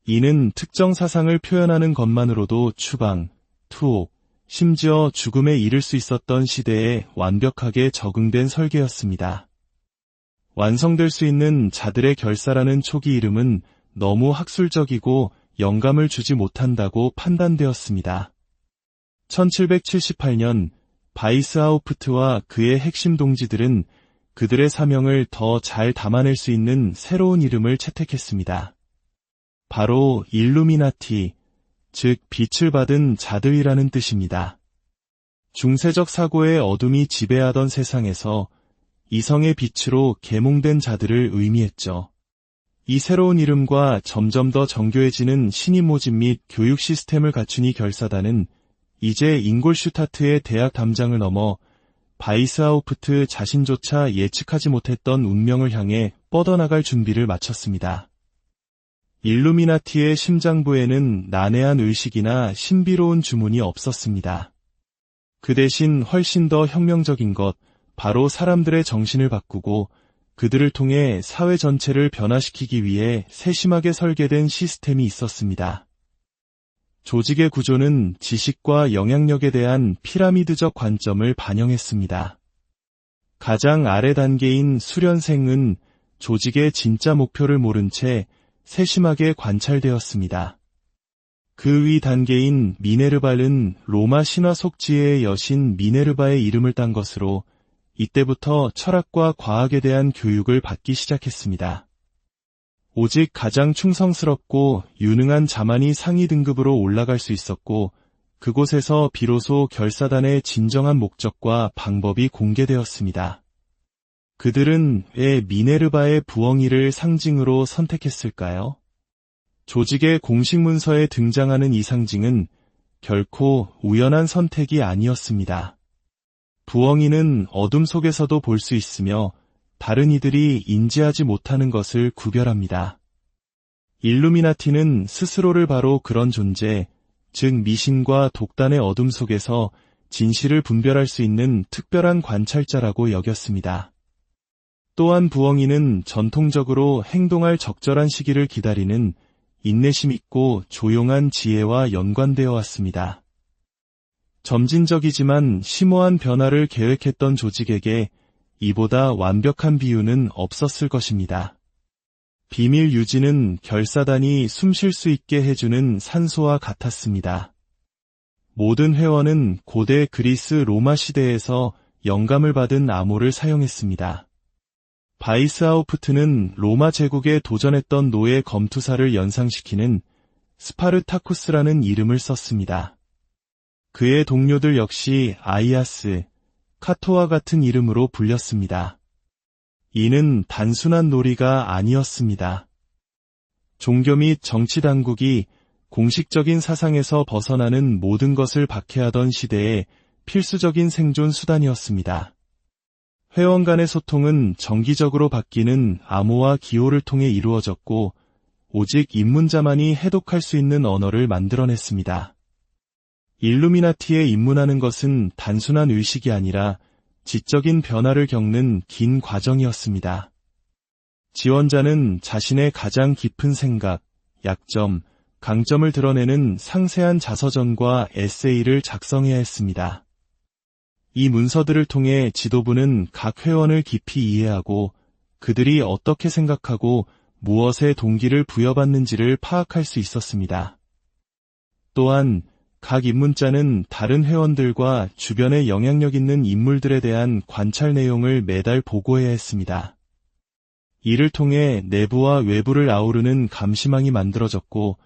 이는 특정 사상을 표현하는 것만으로도 추방, 투옥, 심지어 죽음에 이를 수 있었던 시대에 완벽하게 적응된 설계였습니다. 완성될 수 있는 자들의 결사라는 초기 이름은 너무 학술적이고 영감을 주지 못한다고 판단되었습니다. 1778년 바이스하우프트와 그의 핵심 동지들은 그들의 사명을 더 잘 담아낼 수 있는 새로운 이름을 채택했습니다. 바로 일루미나티, 즉 빛을 받은 자들이라는 뜻입니다. 중세적 사고의 어둠이 지배하던 세상에서 이성의 빛으로 계몽된 자들을 의미했죠. 이 새로운 이름과 점점 더 정교해지는 신임 모집 및 교육 시스템을 갖춘 이 결사단은 이제 잉골슈타트의 대학 담장을 넘어 바이스하우프트 자신조차 예측하지 못했던 운명을 향해 뻗어나갈 준비를 마쳤습니다. 일루미나티의 심장부에는 난해한 의식이나 신비로운 주문이 없었습니다. 그 대신 훨씬 더 혁명적인 것, 바로 사람들의 정신을 바꾸고 그들을 통해 사회 전체를 변화시키기 위해 세심하게 설계된 시스템이 있었습니다. 조직의 구조는 지식과 영향력에 대한 피라미드적 관점을 반영했습니다. 가장 아래 단계인 수련생은 조직의 진짜 목표를 모른 채 세심하게 관찰되었습니다. 그 위 단계인 미네르발은 로마 신화 속지의 여신 미네르바의 이름을 딴 것으로 이때부터 철학과 과학에 대한 교육을 받기 시작했습니다. 오직 가장 충성스럽고 유능한 자만이 상위 등급으로 올라갈 수 있었고 그곳에서 비로소 결사단의 진정한 목적과 방법이 공개되었습니다. 그들은 왜 미네르바의 부엉이를 상징으로 선택했을까요? 조직의 공식 문서에 등장하는 이 상징은 결코 우연한 선택이 아니었습니다. 부엉이는 어둠 속에서도 볼 수 있으며 다른 이들이 인지하지 못하는 것을 구별합니다. 일루미나티는 스스로를 바로 그런 존재, 즉 미신과 독단의 어둠 속에서 진실을 분별할 수 있는 특별한 관찰자라고 여겼습니다. 또한 부엉이는 전통적으로 행동할 적절한 시기를 기다리는 인내심 있고 조용한 지혜와 연관되어 왔습니다. 점진적이지만 심오한 변화를 계획했던 조직에게 이보다 완벽한 비유는 없었을 것입니다. 비밀 유지는 결사단이 숨 쉴 수 있게 해주는 산소와 같았습니다. 모든 회원은 고대 그리스 로마 시대에서 영감을 받은 암호를 사용했습니다. 바이스하우프트는 로마 제국에 도전했던 노예 검투사를 연상시키는 스파르타쿠스라는 이름을 썼습니다. 그의 동료들 역시 아이아스, 카토와 같은 이름으로 불렸습니다. 이는 단순한 놀이가 아니었습니다. 종교 및 정치 당국이 공식적인 사상에서 벗어나는 모든 것을 박해하던 시대에 필수적인 생존 수단이었습니다. 회원 간의 소통은 정기적으로 바뀌는 암호와 기호를 통해 이루어졌고 오직 입문자만이 해독할 수 있는 언어를 만들어냈습니다. 일루미나티에 입문하는 것은 단순한 의식이 아니라 지적인 변화를 겪는 긴 과정이었습니다. 지원자는 자신의 가장 깊은 생각, 약점, 강점을 드러내는 상세한 자서전과 에세이를 작성해야 했습니다. 이 문서들을 통해 지도부는 각 회원을 깊이 이해하고 그들이 어떻게 생각하고 무엇에 동기를 부여받는지를 파악할 수 있었습니다. 또한 각 입문자는 다른 회원들과 주변에 영향력 있는 인물들에 대한 관찰 내용을 매달 보고해야 했습니다. 이를 통해 내부와 외부를 아우르는 감시망이 만들어졌고,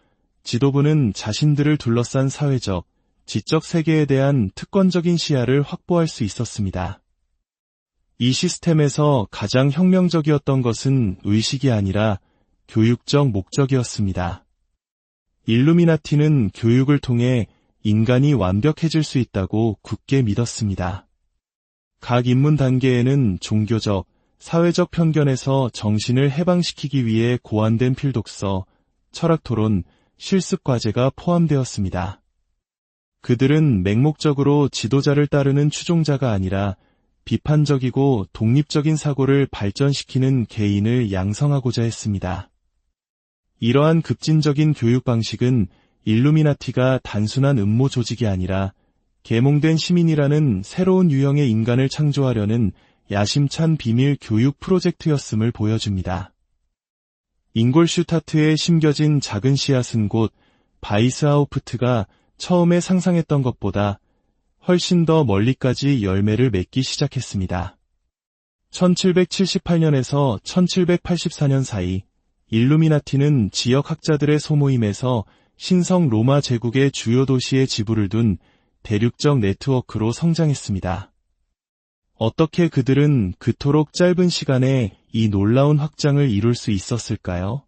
지도부는 자신들을 둘러싼 사회적, 지적 세계에 대한 특권적인 시야를 확보할 수 있었습니다. 이 시스템에서 가장 혁명적이었던 것은 의식이 아니라 교육적 목적이었습니다. 일루미나티는 교육을 통해 인간이 완벽해질 수 있다고 굳게 믿었습니다. 각 입문 단계에는 종교적, 사회적 편견에서 정신을 해방시키기 위해 고안된 필독서, 철학 토론, 실습 과제가 포함되었습니다. 그들은 맹목적으로 지도자를 따르는 추종자가 아니라 비판적이고 독립적인 사고를 발전시키는 개인을 양성하고자 했습니다. 이러한 급진적인 교육 방식은 일루미나티가 단순한 음모 조직이 아니라 계몽된 시민이라는 새로운 유형의 인간을 창조하려는 야심찬 비밀 교육 프로젝트였음을 보여줍니다. 잉골슈타트에 심겨진 작은 씨앗은 곧 바이스하우프트가 처음에 상상했던 것보다 훨씬 더 멀리까지 열매를 맺기 시작했습니다. 1778년에서 1784년 사이 일루미나티는 지역 학자들의 소모임에서 신성 로마 제국의 주요 도시에 지부를 둔 대륙적 네트워크로 성장했습니다. 어떻게 그들은 그토록 짧은 시간에 이 놀라운 확장을 이룰 수 있었을까요?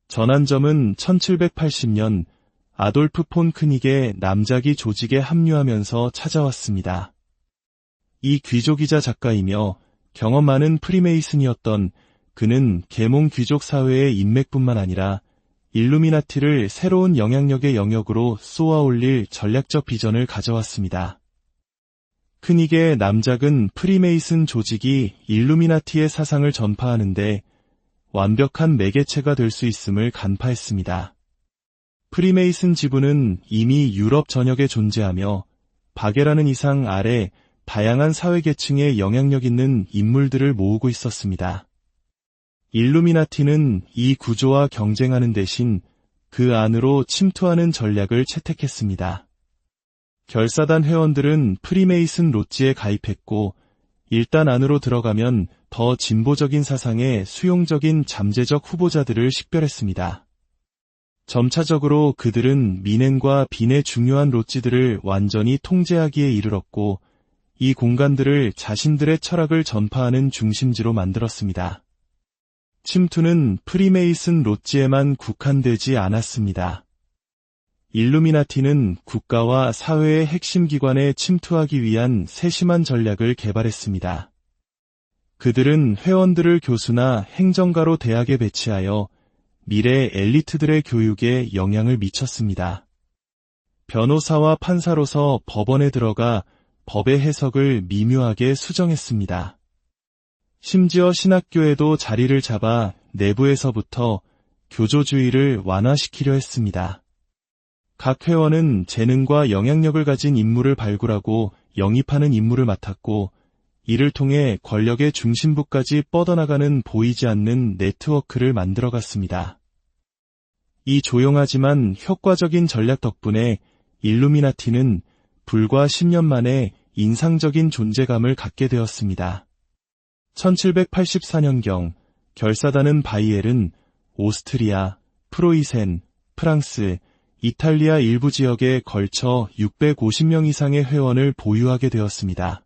전환점은 1780년 아돌프 폰 크닉의 남자기 조직에 합류하면서 찾아왔습니다. 이 귀족이자 작가이며 경험 많은 프리메이슨이었던 그는 계몽 귀족 사회의 인맥뿐만 아니라 일루미나티를 새로운 영향력의 영역으로 쏘아올릴 전략적 비전을 가져왔습니다. 크닉의 남작은 프리메이슨 조직이 일루미나티의 사상을 전파하는데 완벽한 매개체가 될 수 있음을 간파했습니다. 프리메이슨 지부는 이미 유럽 전역에 존재하며 바게라는 이상 아래 다양한 사회계층의 영향력 있는 인물들을 모으고 있었습니다. 일루미나티는 이 구조와 경쟁하는 대신 그 안으로 침투하는 전략을 채택했습니다. 결사단 회원들은 프리메이슨 롯지에 가입했고 일단 안으로 들어가면 더 진보적인 사상의 수용적인 잠재적 후보자들을 식별했습니다. 점차적으로 그들은 미넨과 빈의 중요한 롯지들을 완전히 통제하기에 이르렀고 이 공간들을 자신들의 철학을 전파하는 중심지로 만들었습니다. 침투는 프리메이슨 롯지에만 국한되지 않았습니다. 일루미나티는 국가와 사회의 핵심 기관에 침투하기 위한 세심한 전략을 개발했습니다. 그들은 회원들을 교수나 행정가로 대학에 배치하여 미래 엘리트들의 교육에 영향을 미쳤습니다. 변호사와 판사로서 법원에 들어가 법의 해석을 미묘하게 수정했습니다. 심지어 신학교에도 자리를 잡아 내부에서부터 교조주의를 완화시키려 했습니다. 각 회원은 재능과 영향력을 가진 인물을 발굴하고 영입하는 임무를 맡았고 이를 통해 권력의 중심부까지 뻗어나가는 보이지 않는 네트워크를 만들어갔습니다. 이 조용하지만 효과적인 전략 덕분에 일루미나티는 불과 10년 만에 인상적인 존재감을 갖게 되었습니다. 1784년경 결사단은 바이엘은 오스트리아, 프로이센, 프랑스, 이탈리아 일부 지역에 걸쳐 650명 이상의 회원을 보유하게 되었습니다.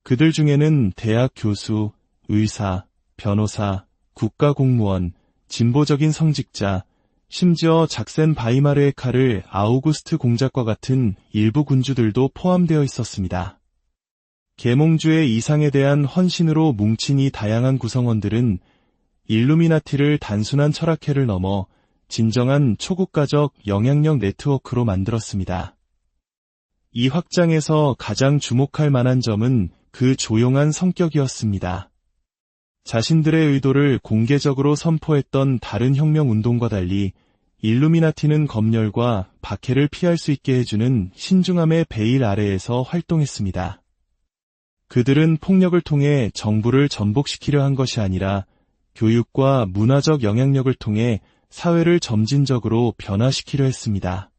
그들 중에는 대학 교수, 의사, 변호사, 국가공무원, 진보적인 성직자, 심지어 작센 바이마르에카를 아우구스트 공작과 같은 일부 군주들도 포함되어 있었습니다. 계몽주의 이상에 대한 헌신으로 뭉친 이 다양한 구성원들은 일루미나티를 단순한 철학회를 넘어 진정한 초국가적 영향력 네트워크로 만들었습니다. 이 확장에서 가장 주목할 만한 점은 그 조용한 성격이었습니다. 자신들의 의도를 공개적으로 선포했던 다른 혁명운동과 달리 일루미나티는 검열과 박해를 피할 수 있게 해주는 신중함의 베일 아래에서 활동했습니다. 그들은 폭력을 통해 정부를 전복시키려 한 것이 아니라 교육과 문화적 영향력을 통해 사회를 점진적으로 변화시키려 했습니다.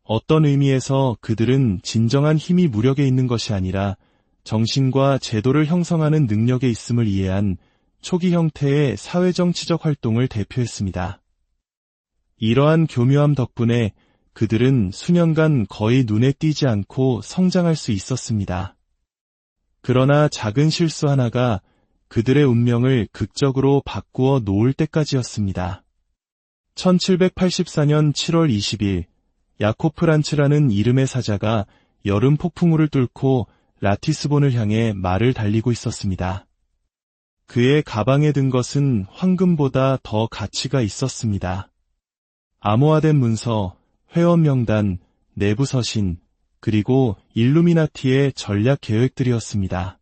어떤 의미에서 그들은 진정한 힘이 무력에 있는 것이 아니라 정신과 제도를 형성하는 능력에 있음을 이해한 초기 형태의 사회정치적 활동을 대표했습니다. 이러한 교묘함 덕분에 그들은 수년간 거의 눈에 띄지 않고 성장할 수 있었습니다. 그러나 작은 실수 하나가 그들의 운명을 극적으로 바꾸어 놓을 때까지였습니다. 1784년 7월 20일, 야코프 란츠라는 이름의 사자가 여름 폭풍우를 뚫고 라티스본을 향해 말을 달리고 있었습니다. 그의 가방에 든 것은 황금보다 더 가치가 있었습니다. 암호화된 문서, 회원 명단, 내부 서신, 그리고 일루미나티의 전략 계획들이었습니다.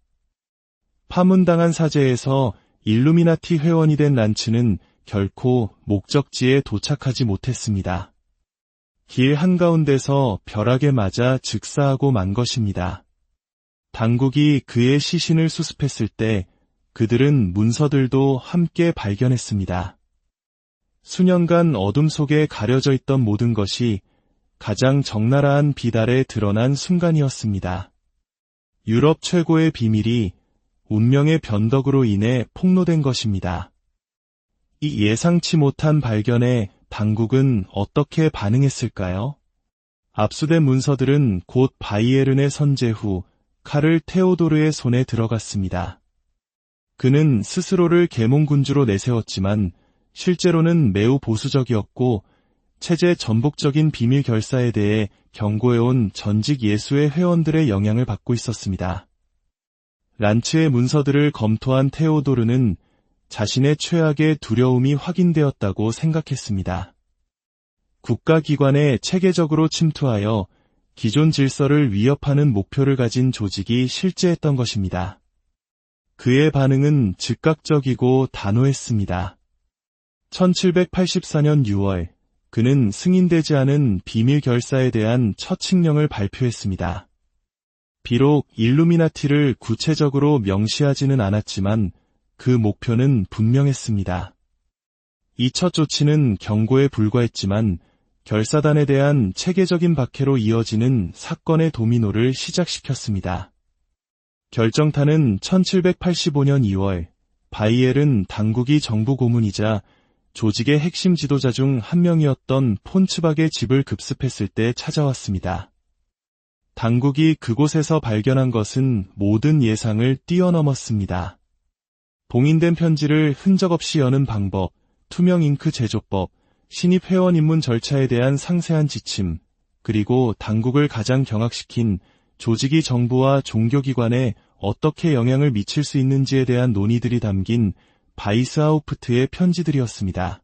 파문당한 사제에서 일루미나티 회원이 된 란츠는 결코 목적지에 도착하지 못했습니다. 길 한가운데서 벼락에 맞아 즉사하고 만 것입니다. 당국이 그의 시신을 수습했을 때 그들은 문서들도 함께 발견했습니다. 수년간 어둠 속에 가려져 있던 모든 것이 가장 적나라한 빛 아래 드러난 순간이었습니다. 유럽 최고의 비밀이 운명의 변덕으로 인해 폭로된 것입니다. 이 예상치 못한 발견에 당국은 어떻게 반응했을까요? 압수된 문서들은 곧 바이에른의 선제 후 카를 테오도르의 손에 들어갔습니다. 그는 스스로를 계몽군주로 내세웠지만 실제로는 매우 보수적이었고 체제 전복적인 비밀 결사에 대해 경고해온 전직 예수의 회원들의 영향을 받고 있었습니다. 란츠의 문서들을 검토한 테오도르는 자신의 최악의 두려움이 확인되었다고 생각했습니다. 국가기관에 체계적으로 침투하여 기존 질서를 위협하는 목표를 가진 조직이 실제했던 것입니다. 그의 반응은 즉각적이고 단호했습니다. 1784년 6월, 그는 승인되지 않은 비밀 결사에 대한 첫 칙령을 발표했습니다. 비록 일루미나티를 구체적으로 명시하지는 않았지만 그 목표는 분명했습니다. 이 첫 조치는 경고에 불과했지만 결사단에 대한 체계적인 박해로 이어지는 사건의 도미노를 시작시켰습니다. 결정타는 1785년 2월, 바이엘은 당국이 정부 고문이자 조직의 핵심 지도자 중 한 명이었던 폰츠박의 집을 급습했을 때 찾아왔습니다. 당국이 그곳에서 발견한 것은 모든 예상을 뛰어넘었습니다. 봉인된 편지를 흔적 없이 여는 방법, 투명 잉크 제조법, 신입 회원 입문 절차에 대한 상세한 지침, 그리고 당국을 가장 경악시킨 조직이 정부와 종교기관에 어떻게 영향을 미칠 수 있는지에 대한 논의들이 담긴 바이스하우프트의 편지들이었습니다.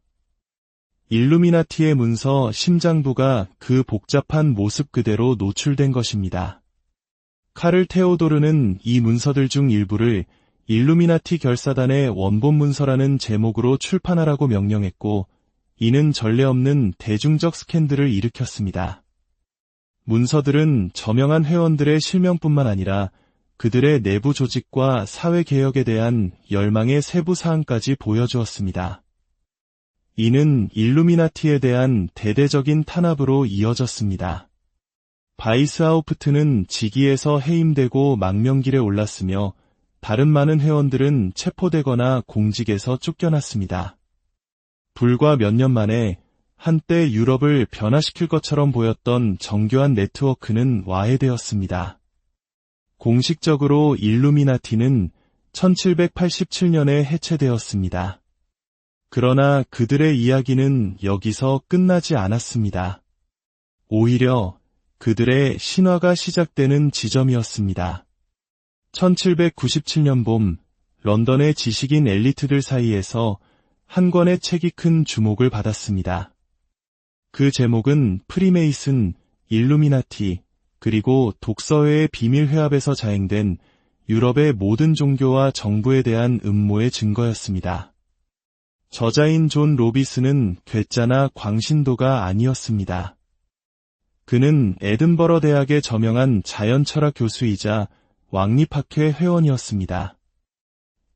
일루미나티의 문서 심장부가 그 복잡한 모습 그대로 노출된 것입니다. 카를 테오도르는 이 문서들 중 일부를 일루미나티 결사단의 원본 문서라는 제목으로 출판하라고 명령했고, 이는 전례 없는 대중적 스캔들을 일으켰습니다. 문서들은 저명한 회원들의 실명뿐만 아니라 그들의 내부 조직과 사회개혁에 대한 열망의 세부 사항까지 보여주었습니다. 이는 일루미나티에 대한 대대적인 탄압으로 이어졌습니다. 바이스하우프트는 직위에서 해임되고 망명길에 올랐으며 다른 많은 회원들은 체포되거나 공직에서 쫓겨났습니다. 불과 몇 년 만에 한때 유럽을 변화시킬 것처럼 보였던 정교한 네트워크는 와해되었습니다. 공식적으로 일루미나티는 1787년에 해체되었습니다. 그러나 그들의 이야기는 여기서 끝나지 않았습니다. 오히려 그들의 신화가 시작되는 지점이었습니다. 1797년 봄, 런던의 지식인 엘리트들 사이에서 한 권의 책이 큰 주목을 받았습니다. 그 제목은 프리메이슨, 일루미나티, 그리고 독서회의 비밀 회합에서 자행된 유럽의 모든 종교와 정부에 대한 음모의 증거였습니다. 저자인 존 로비스는 괴짜나 광신도가 아니었습니다. 그는 에든버러 대학의 저명한 자연철학 교수이자 왕립학회 회원이었습니다.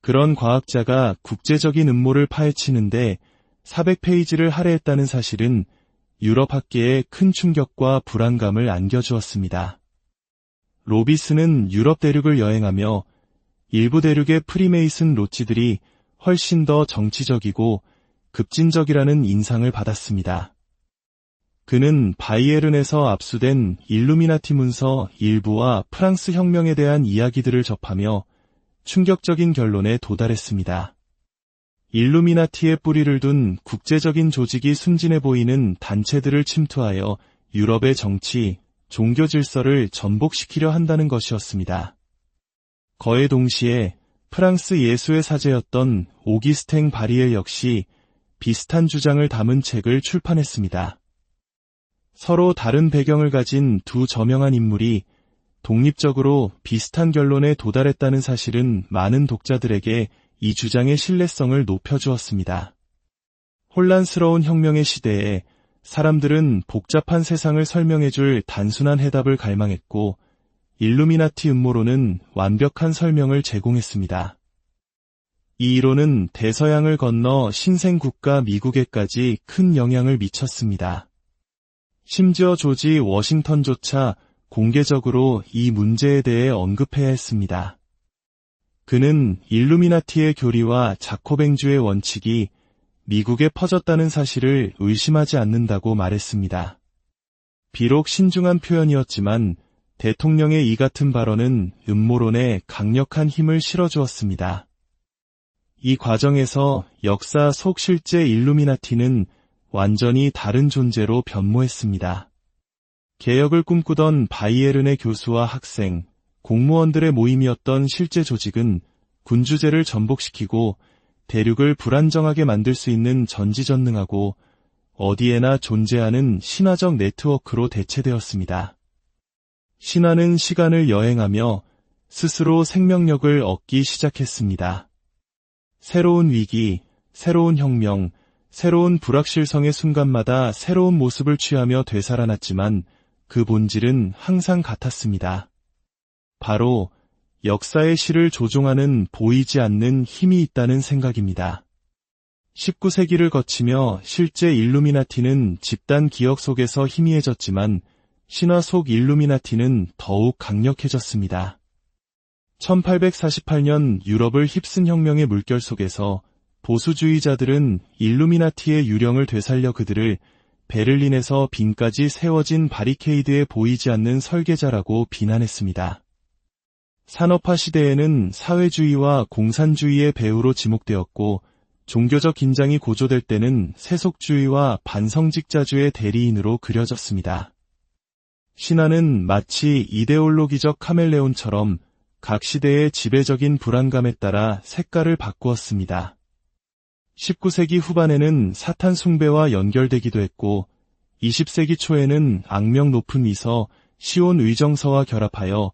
그런 과학자가 국제적인 음모를 파헤치는데 400페이지를 할애했다는 사실은 유럽 학계에 큰 충격과 불안감을 안겨주었습니다. 로비스는 유럽 대륙을 여행하며 일부 대륙의 프리메이슨 로치들이 훨씬 더 정치적이고 급진적이라는 인상을 받았습니다. 그는 바이에른에서 압수된 일루미나티 문서 일부와 프랑스 혁명에 대한 이야기들을 접하며 충격적인 결론에 도달했습니다. 일루미나티의 뿌리를 둔 국제적인 조직이 순진해 보이는 단체들을 침투하여 유럽의 정치, 종교 질서를 전복시키려 한다는 것이었습니다. 거의 동시에 프랑스 예수의 사제였던 오기스탱 바리엘 역시 비슷한 주장을 담은 책을 출판했습니다. 서로 다른 배경을 가진 두 저명한 인물이 독립적으로 비슷한 결론에 도달했다는 사실은 많은 독자들에게 이 주장의 신뢰성을 높여주었습니다. 혼란스러운 혁명의 시대에 사람들은 복잡한 세상을 설명해줄 단순한 해답을 갈망했고, 일루미나티 음모론은 완벽한 설명을 제공했습니다. 이 이론은 대서양을 건너 신생국가 미국에까지 큰 영향을 미쳤습니다. 심지어 조지 워싱턴조차 공개적으로 이 문제에 대해 언급해야 했습니다. 그는 일루미나티의 교리와 자코뱅주의 원칙이 미국에 퍼졌다는 사실을 의심하지 않는다고 말했습니다. 비록 신중한 표현이었지만 대통령의 이 같은 발언은 음모론에 강력한 힘을 실어주었습니다. 이 과정에서 역사 속 실제 일루미나티는 완전히 다른 존재로 변모했습니다. 개혁을 꿈꾸던 바이에른의 교수와 학생, 공무원들의 모임이었던 실제 조직은 군주제를 전복시키고 대륙을 불안정하게 만들 수 있는 전지전능하고 어디에나 존재하는 신화적 네트워크로 대체되었습니다. 신화는 시간을 여행하며 스스로 생명력을 얻기 시작했습니다. 새로운 위기, 새로운 혁명, 새로운 불확실성의 순간마다 새로운 모습을 취하며 되살아났지만 그 본질은 항상 같았습니다. 바로 역사의 실을 조종하는 보이지 않는 힘이 있다는 생각입니다. 19세기를 거치며 실제 일루미나티는 집단 기억 속에서 희미해졌지만 신화 속 일루미나티는 더욱 강력해졌습니다. 1848년 유럽을 휩쓴 혁명의 물결 속에서 보수주의자들은 일루미나티의 유령을 되살려 그들을 베를린에서 빈까지 세워진 바리케이드에 보이지 않는 설계자라고 비난했습니다. 산업화 시대에는 사회주의와 공산주의의 배후로 지목되었고 종교적 긴장이 고조될 때는 세속주의와 반성직자주의 대리인으로 그려졌습니다. 신화는 마치 이데올로기적 카멜레온처럼 각 시대의 지배적인 불안감에 따라 색깔을 바꾸었습니다. 19세기 후반에는 사탄 숭배와 연결되기도 했고 20세기 초에는 악명 높은 위서 시온 의정서와 결합하여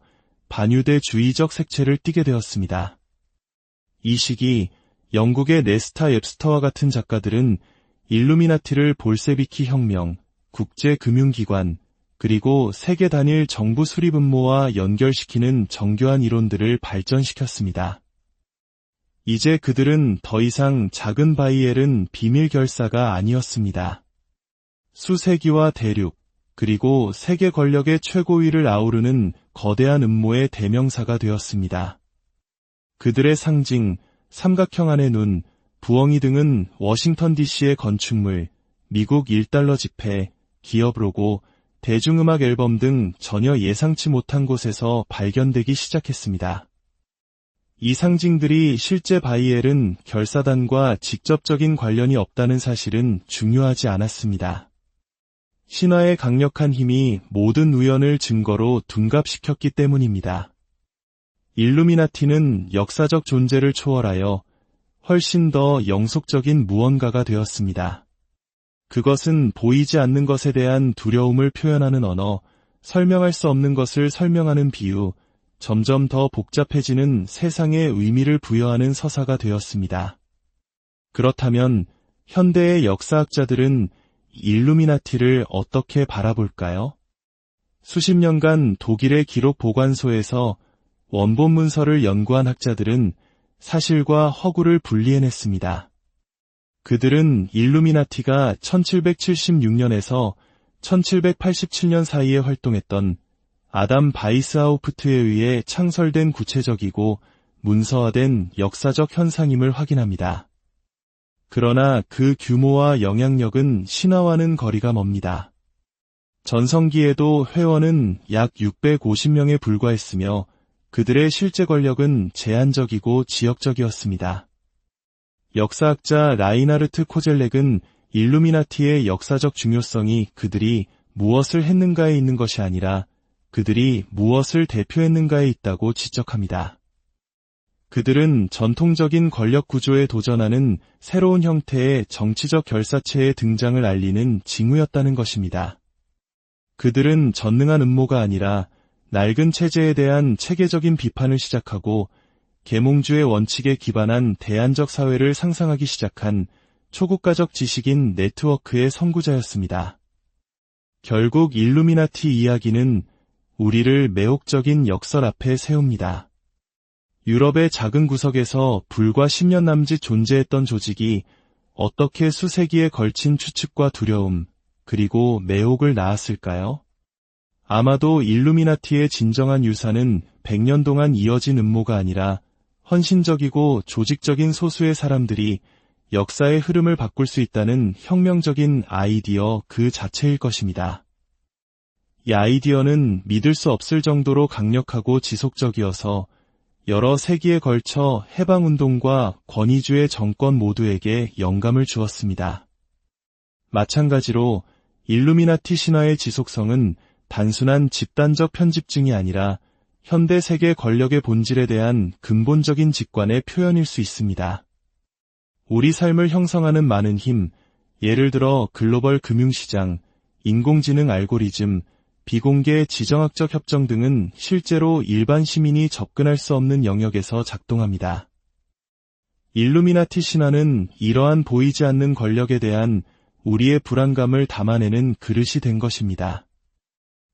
반유대주의적 색채를 띠게 되었습니다. 이 시기 영국의 네스타 옙스터와 같은 작가들은 일루미나티를 볼세비키 혁명, 국제금융기관, 그리고 세계 단일 정부 수립 음모와 연결시키는 정교한 이론들을 발전시켰습니다. 이제 그들은 더 이상 작은 바이엘은 비밀 결사가 아니었습니다. 수세기와 대륙, 그리고 세계 권력의 최고위를 아우르는 거대한 음모의 대명사가 되었습니다. 그들의 상징, 삼각형 안의 눈, 부엉이 등은 워싱턴 DC의 건축물, 미국 1달러 지폐, 기업 로고, 대중음악 앨범 등 전혀 예상치 못한 곳에서 발견되기 시작했습니다. 이 상징들이 실제 바이엘은 결사단과 직접적인 관련이 없다는 사실은 중요하지 않았습니다. 신화의 강력한 힘이 모든 우연을 증거로 둔갑시켰기 때문입니다. 일루미나티는 역사적 존재를 초월하여 훨씬 더 영속적인 무언가가 되었습니다. 그것은 보이지 않는 것에 대한 두려움을 표현하는 언어, 설명할 수 없는 것을 설명하는 비유, 점점 더 복잡해지는 세상의 의미를 부여하는 서사가 되었습니다. 그렇다면 현대의 역사학자들은 일루미나티를 어떻게 바라볼까요? 수십 년간 독일의 기록 보관소에서 원본 문서를 연구한 학자들은 사실과 허구를 분리해냈습니다. 그들은 일루미나티가 1776년에서 1787년 사이에 활동했던 아담 바이스하우프트에 의해 창설된 구체적이고 문서화된 역사적 현상임을 확인합니다. 그러나 그 규모와 영향력은 신화와는 거리가 멉니다. 전성기에도 회원은 약 650명에 불과했으며 그들의 실제 권력은 제한적이고 지역적이었습니다. 역사학자 라이나르트 코젤렉은 일루미나티의 역사적 중요성이 그들이 무엇을 했는가에 있는 것이 아니라 그들이 무엇을 대표했는가에 있다고 지적합니다. 그들은 전통적인 권력 구조에 도전하는 새로운 형태의 정치적 결사체의 등장을 알리는 징후였다는 것입니다. 그들은 전능한 음모가 아니라 낡은 체제에 대한 체계적인 비판을 시작하고 계몽주의 원칙에 기반한 대안적 사회를 상상하기 시작한 초국가적 지식인 네트워크의 선구자였습니다. 결국 일루미나티 이야기는 우리를 매혹적인 역설 앞에 세웁니다. 유럽의 작은 구석에서 불과 10년 남짓 존재했던 조직이 어떻게 수세기에 걸친 추측과 두려움, 그리고 매혹을 낳았을까요? 아마도 일루미나티의 진정한 유산은 100년 동안 이어진 음모가 아니라 헌신적이고 조직적인 소수의 사람들이 역사의 흐름을 바꿀 수 있다는 혁명적인 아이디어 그 자체일 것입니다. 이 아이디어는 믿을 수 없을 정도로 강력하고 지속적이어서 여러 세기에 걸쳐 해방운동과 권위주의 정권 모두에게 영감을 주었습니다. 마찬가지로 일루미나티 신화의 지속성은 단순한 집단적 편집증이 아니라 현대 세계 권력의 본질에 대한 근본적인 직관의 표현일 수 있습니다. 우리 삶을 형성하는 많은 힘, 예를 들어 글로벌 금융시장, 인공지능 알고리즘, 비공개 지정학적 협정 등은 실제로 일반 시민이 접근할 수 없는 영역에서 작동합니다. 일루미나티 신화는 이러한 보이지 않는 권력에 대한 우리의 불안감을 담아내는 그릇이 된 것입니다.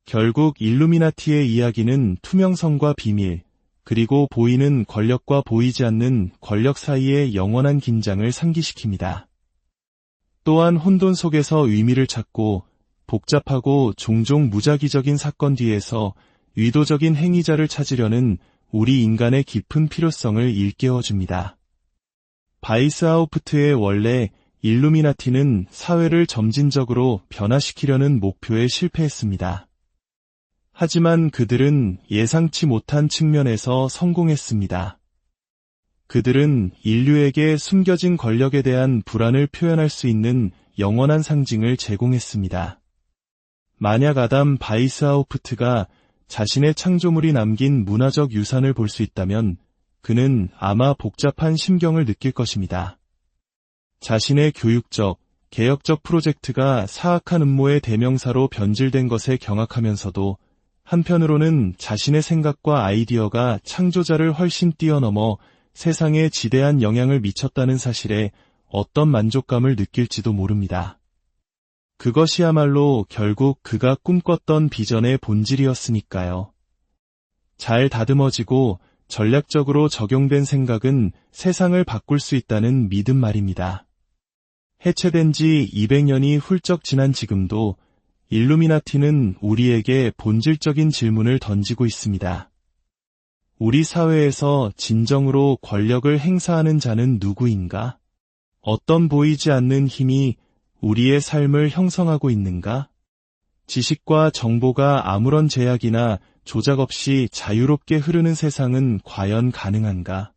결국 일루미나티의 이야기는 투명성과 비밀, 그리고 보이는 권력과 보이지 않는 권력 사이의 영원한 긴장을 상기시킵니다. 또한 혼돈 속에서 의미를 찾고 복잡하고 종종 무작위적인 사건 뒤에서 의도적인 행위자를 찾으려는 우리 인간의 깊은 필요성을 일깨워줍니다. 바이스하우프트의 원래 일루미나티는 사회를 점진적으로 변화시키려는 목표에 실패했습니다. 하지만 그들은 예상치 못한 측면에서 성공했습니다. 그들은 인류에게 숨겨진 권력에 대한 불안을 표현할 수 있는 영원한 상징을 제공했습니다. 만약 아담 바이스하우프트가 자신의 창조물이 남긴 문화적 유산을 볼 수 있다면 그는 아마 복잡한 심경을 느낄 것입니다. 자신의 교육적, 개혁적 프로젝트가 사악한 음모의 대명사로 변질된 것에 경악하면서도 한편으로는 자신의 생각과 아이디어가 창조자를 훨씬 뛰어넘어 세상에 지대한 영향을 미쳤다는 사실에 어떤 만족감을 느낄지도 모릅니다. 그것이야말로 결국 그가 꿈꿨던 비전의 본질이었으니까요. 잘 다듬어지고 전략적으로 적용된 생각은 세상을 바꿀 수 있다는 믿음 말입니다. 해체된 지 200년이 훌쩍 지난 지금도 일루미나티는 우리에게 본질적인 질문을 던지고 있습니다. 우리 사회에서 진정으로 권력을 행사하는 자는 누구인가? 어떤 보이지 않는 힘이 우리의 삶을 형성하고 있는가? 지식과 정보가 아무런 제약이나 조작 없이 자유롭게 흐르는 세상은 과연 가능한가?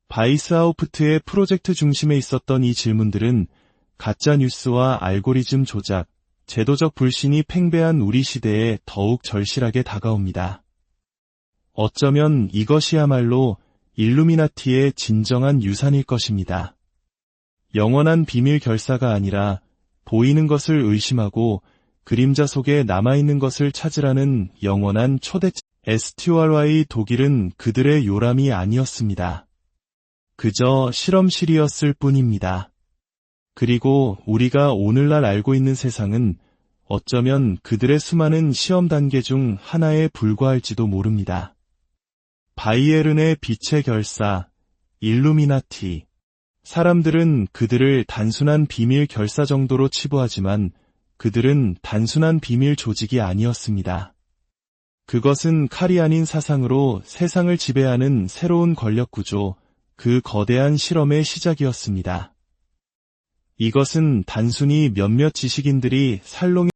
바이스하우프트의 프로젝트 중심에 있었던 이 질문들은 가짜 뉴스와 알고리즘 조작, 제도적 불신이 팽배한 우리 시대에 더욱 절실하게 다가옵니다. 어쩌면 이것이야말로 일루미나티의 진정한 유산일 것입니다. 영원한 비밀 결사가 아니라 보이는 것을 의심하고 그림자 속에 남아있는 것을 찾으라는 영원한 초대. 에스튜아르와의 독일은 그들의 요람이 아니었습니다. 그저 실험실이었을 뿐입니다. 그리고 우리가 오늘날 알고 있는 세상은 어쩌면 그들의 수많은 시험 단계 중 하나에 불과할지도 모릅니다. 바이에른의 빛의 결사, 일루미나티. 사람들은 그들을 단순한 비밀 결사 정도로 치부하지만 그들은 단순한 비밀 조직이 아니었습니다. 그것은 칼이 아닌 사상으로 세상을 지배하는 새로운 권력 구조, 그 거대한 실험의 시작이었습니다. 이것은 단순히 몇몇 지식인들이 살롱에